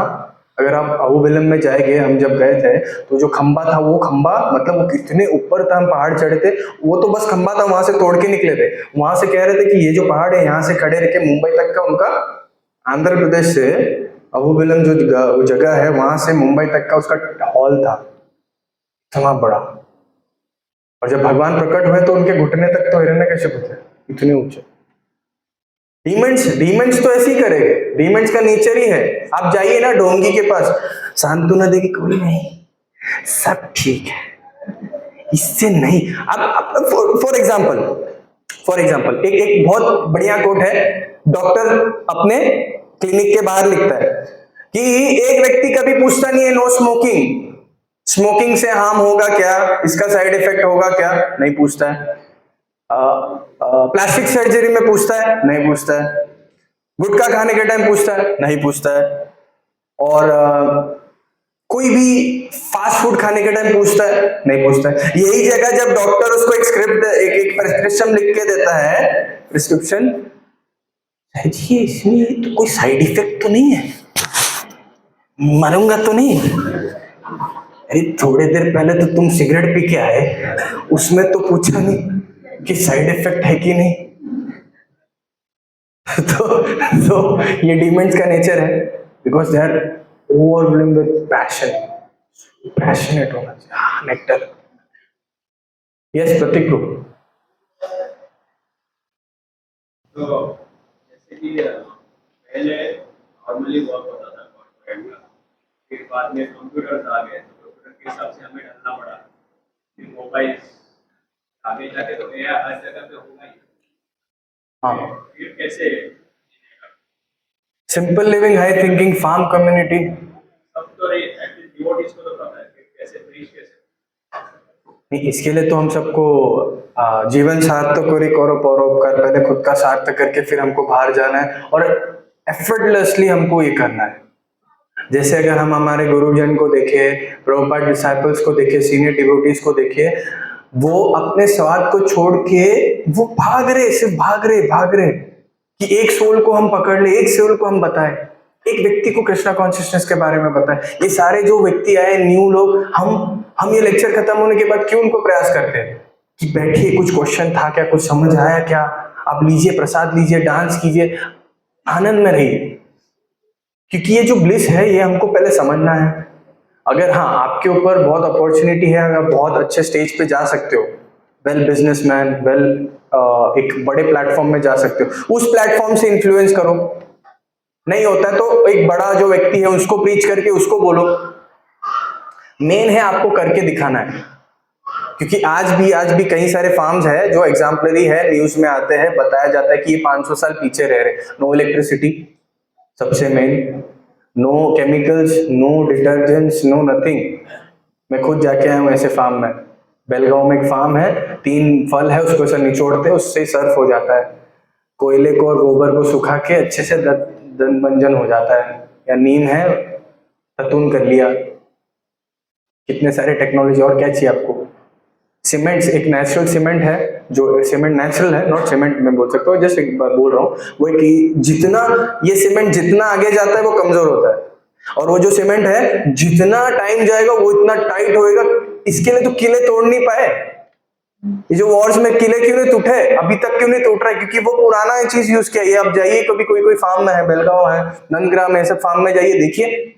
अगर आप अहोबिलम में जाएंगे, हम जब गए थे तो जो खंबा था, वो खंबा मतलब वो कितने ऊपर था, हम पहाड़ चढ़े थे, वो तो बस खंबा था, वहां से तोड़ के निकले थे। वहां से कह रहे थे कि ये जो पहाड़ है, यहाँ से खड़े रह के मुंबई तक का उनका, आंध्र प्रदेश से अहोबिलम जो जगह है, वहां से मुंबई तक का उसका हॉल था, इतना बड़ा। और जब भगवान प्रकट हुए तो उनके घुटने तक तो हिरण्यकशिपु थे, इतने ऊंचे। डीमंस तो ऐसे ही करेंगे, डीमंस का नेचर ही है। आप जाइए ना डोंगी के पास, सांत्वना देगी, कोई नहीं, सब ठीक है, इससे नहीं। आप फॉर एग्जाम्पल एक बहुत बढ़िया कोट है, डॉक्टर अपने क्लिनिक के बाहर लिखता है कि एक व्यक्ति कभी पूछता नहीं है नो स्मोकिंग से हार्म होगा क्या, इसका साइड इफेक्ट होगा क्या, नहीं पूछता है। प्लास्टिक सर्जरी में पूछता है, नहीं पूछता है। गुटखा खाने के टाइम पूछता है, नहीं पूछता है। और कोई भी फास्ट फूड खाने के टाइम पूछता है, नहीं पूछता है। यही जगह जब डॉक्टर उसको एक स्क्रिप्ट, एक प्रिस्क्रिप्शन लिख के देता है, प्रिस्क्रिप्शन जी इसमें तो कोई साइड इफेक्ट तो नहीं है, मरूंगा तो नहीं, अरे थोड़ी देर पहले तो तुम सिगरेट पी के आए, उसमें तो पूछा नहीं कि साइड इफेक्ट है कि नहीं। तो ये डीमंस का नेचर है, because they are overwhelmed with passion, passionate होना चाहिए। Nectar, yes Prateek bro. तो जैसे कि पहले नॉर्मली वर्क होता था कॉर्पोरेट का, फिर बाद में कंप्यूटर्स आ गए, तो कंप्यूटर के हिसाब से हमें ढलना पड़ा, फिर मोबाइल, आगे जाके तो एआई हर जगह पे होगा ही। हाँ, फिर कैसे simple living, high thinking, farm community. सब तो नहीं, एटलीस्ट डिवोटीज को तो पता है, फिर कैसे प्रीच कैसे। नहीं, इसके लिए तो हम सबको जीवन सार्थक करो परोपकार, पहले खुद का सार्थक करके फिर हमको बाहर जाना है और एफर्टलेसली हमको ये करना है। जैसे अगर हम हमारे गुरुजन को देखे, प्रभुपाद डिसाइपल्स को देखे, सीनियर डिवोटीज को देखे, वो अपने स्वार्थ को छोड़ के वो भाग रहे, सिर्फ भाग रहे कि एक सोल को हम पकड़ ले, एक सोल को हम बताएं, एक व्यक्ति को कृष्णा कॉन्शियसनेस के बारे में बताएं। ये सारे जो व्यक्ति आए न्यू लोग, हम ये लेक्चर खत्म होने के बाद क्यों उनको प्रयास करते हैं कि बैठिए, कुछ क्वेश्चन था क्या, कुछ समझ आया क्या, आप लीजिए प्रसाद, लीजिए डांस कीजिए, आनंद में रहिए, क्योंकि ये जो ब्लिस है ये हमको पहले समझना है। अगर हाँ आपके ऊपर बहुत अपॉर्चुनिटी है, अगर बहुत अच्छे स्टेज पे जा सकते हो, वेल बिजनेसमैन, वेल एक बड़े प्लेटफॉर्म में जा सकते हो, उस प्लेटफॉर्म से इन्फ्लुएंस करो। नहीं होता है तो एक बड़ा जो व्यक्ति है उसको प्रीच करके उसको बोलो। मेन है आपको करके दिखाना है, क्योंकि आज भी कई सारे फार्म्स है जो एग्जाम्पलरी है, न्यूज में आते हैं, बताया जाता है कि ये 500 साल पीछे रह रहे। नो इलेक्ट्रिसिटी सबसे main, no chemicals, no detergents, no nothing. मैं खुद जाके आया हूँ ऐसे फार्म में, बेलगांव में एक फार्म है, 3 फल है, उसको ऐसा निचोड़ते हैं, उससे सर्फ हो जाता है। कोयले को और गोबर को सुखा के अच्छे से दंत हो जाता है, या नीम है ततून कर लिया। कितने सारे टेक्नोलॉजी, और क्या चाहिए आपको। सीमेंट, एक नेचुरल सीमेंट है, जो सीमेंट नेचुरल है, नॉट सीमेंट मैं बोल सकता हूँ, जस्ट एक बार बोल रहा हूँ, वो कि जितना ये सीमेंट जितना आगे जाता है वो कमजोर होता है, और वो जो सीमेंट है जितना टाइम जाएगा वो इतना टाइट होएगा। इसके लिए तो किले तोड़ नहीं पाए, ये जो वॉर्स में किले क्यों नहीं टूटे, अभी तक क्यों नहीं टूट रहा है, क्योंकि वो पुराना चीज यूज किया। ये आप जाइए कभी कोई फार्म में है, बेलगांव है, नंदग्राम है, सब फार्म में जाइए, देखिए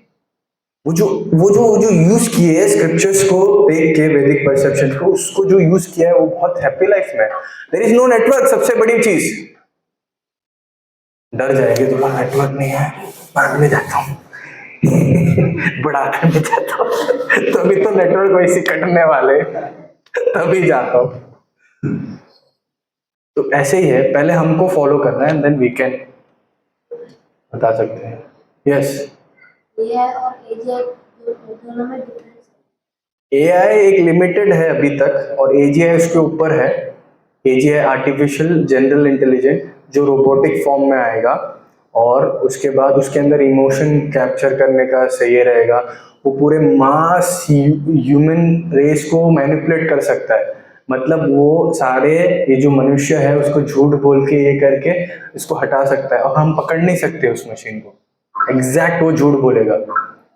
वो जो यूज किए स्क्रिप्चर्स को देख के, वैदिक परसेप्शन को, उसको जो यूज किया है वो बहुत हैप्पी लाइफ में। देयर इज नो नेटवर्क, सबसे बड़ी चीज। डर जाएगी तुम्हारा नेटवर्क नहीं है, बाद में जाता हूँ बढ़ाकर में जाता हूँ, तभी तो नेटवर्क वैसे कटने वाले, तभी जाता हूँ। तो ऐसे ही है, पहले हमको फॉलो करना है, देन वी कैन बता सकते हैं। यस, एआई एक लिमिटेड है अभी तक, और एजीआई उसके ऊपर है। एजीआई आर्टिफिशियल जनरल इंटेलिजेंट, जो रोबोटिक फॉर्म में आएगा, और उसके बाद उसके अंदर इमोशन कैप्चर करने का सही रहेगा। वो पूरे मास ह्यूमन रेस को मैनिपुलेट कर सकता है, मतलब वो सारे ये जो मनुष्य है उसको झूठ बोल के ये करके इसको हटा सकता है, और हम पकड़ नहीं सकते उस मशीन को। एग्जैक्ट वो झूठ बोलेगा,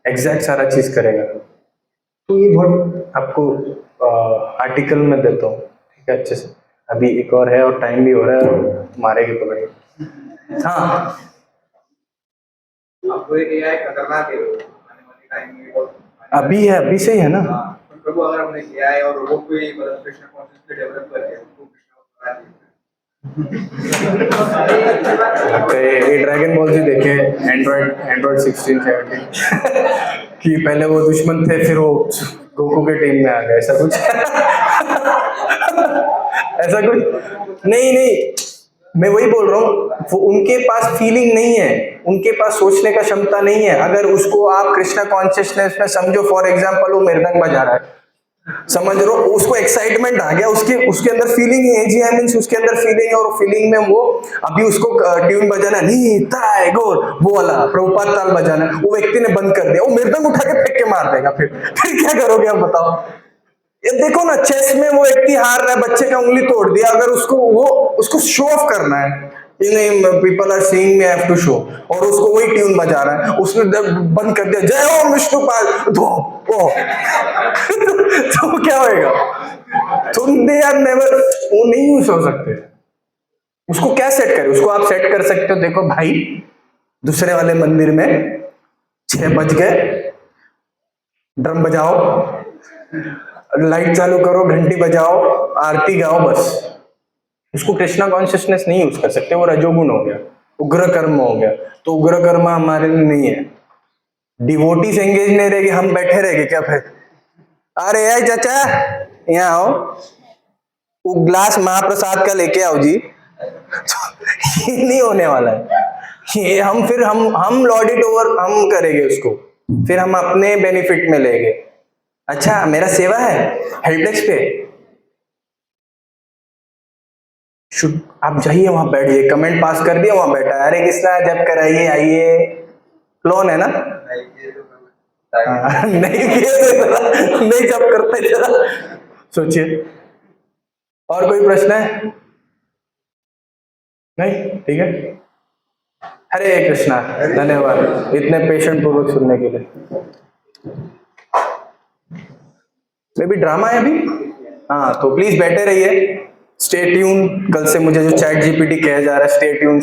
एग्जैक्ट सारा चीज करेगा। तो ये बहुत आपको आर्टिकल में देता हूँ, ठीक है, अच्छे से। अभी एक और है और टाइम भी हो रहा है, मारेंगे पकड़ेंगे। हाँ, आपको एक एआई खतरनाक है आने वाले टाइम में, और अभी है, अभी से ही है ना। हाँ, तो प्रभु अगर हमने एआई और रोबोट को ही मतलब कृष्णा कॉन्शियसली डेवलप करके उसको कृष्णा बना दिया। तो ये ड्रैगन बॉल जी देखे, एंड्रॉइड 16, 17 कि पहले वो दुश्मन थे, फिर वो गोकू के टीम में आ गए, ऐसा कुछ ऐसा कुछ नहीं, मैं वही बोल रहा हूँ, वो उनके पास फीलिंग नहीं है, उनके पास सोचने का क्षमता नहीं है। अगर उसको आप कृष्णा कॉन्शियसनेस में समझो, फॉर एग्जांपल वो मृदंग बजा रहा है, समझ रहे हो, उसको एक्साइटमेंट आ गया, उसके अंदर फीलिंग है, एजीआई मींस उसके अंदर फीलिंग है, और फीलिंग में वो अभी उसको ट्यून बजाना है, नी ताय गोर वो वाला प्रभुपाद ताल बजाना है, वो व्यक्ति ने बंद कर दिया, वो मृदंग उठा के फेंक के मार देगा, फिर क्या करोगे आप बताओ। ये देखो ना, चेस में वो व्यक्ति हार रहा है, बच्चे का उंगली तोड़ दिया, अगर उसको शो ऑफ करना है, people are seeing me, I have to show, और उसको वही ट्यून बजा रहा है, उसने बंद कर दिया, जय ओम विष्णुपाद, ओ तो क्या होएगा? तुम दे आर नेवर, वो नहीं यूज हो सकते। उसको क्या सेट करे? उसको आप सेट कर सकते हो, देखो भाई दूसरे वाले मंदिर में 6 बज गए, ड्रम बजाओ, लाइट चालू करो, घंटी बजाओ, आरती गाओ, बस। उसको कृष्णा कॉन्शियसनेस नहीं यूज कर सकते, वो रजोगुण हो गया, उग्र कर्म हो गया। तो उग्र कर्म हमारे लिए नहीं है। डिवोटीज एंगेज नहीं रहेगी, हम बैठे रहेंगे क्या फिर? अरे यार चाचा यहाँ आओ, वो ग्लास महाप्रसाद का लेके आओ जी। तो ये नहीं होने वाला है। ये हम लॉर्ड इट ओवर हम करेंगे उसको, फिर हम अपने बेनिफिट में लेंगे। अच्छा मेरा सेवा है हेल्प डेस्क पे, आप जाइए वहां बैठ जाइए, कमेंट पास कर दिया, वहां बैठा है, अरे कृष्णा जब कराइए आइए। क्लोन है ना? नहीं किए तो नहीं जब करते जरा सोचिए। और कोई प्रश्न है? नहीं, ठीक है। हरे कृष्णा, धन्यवाद इतने पेशेंट पूर्वक सुनने के लिए। मे भी ड्रामा है अभी, हाँ तो प्लीज बैठे रहिए, स्टे ट्यून। कल से मुझे जो चैट जीपीटी कहा जा रहा है, स्टे ट्यून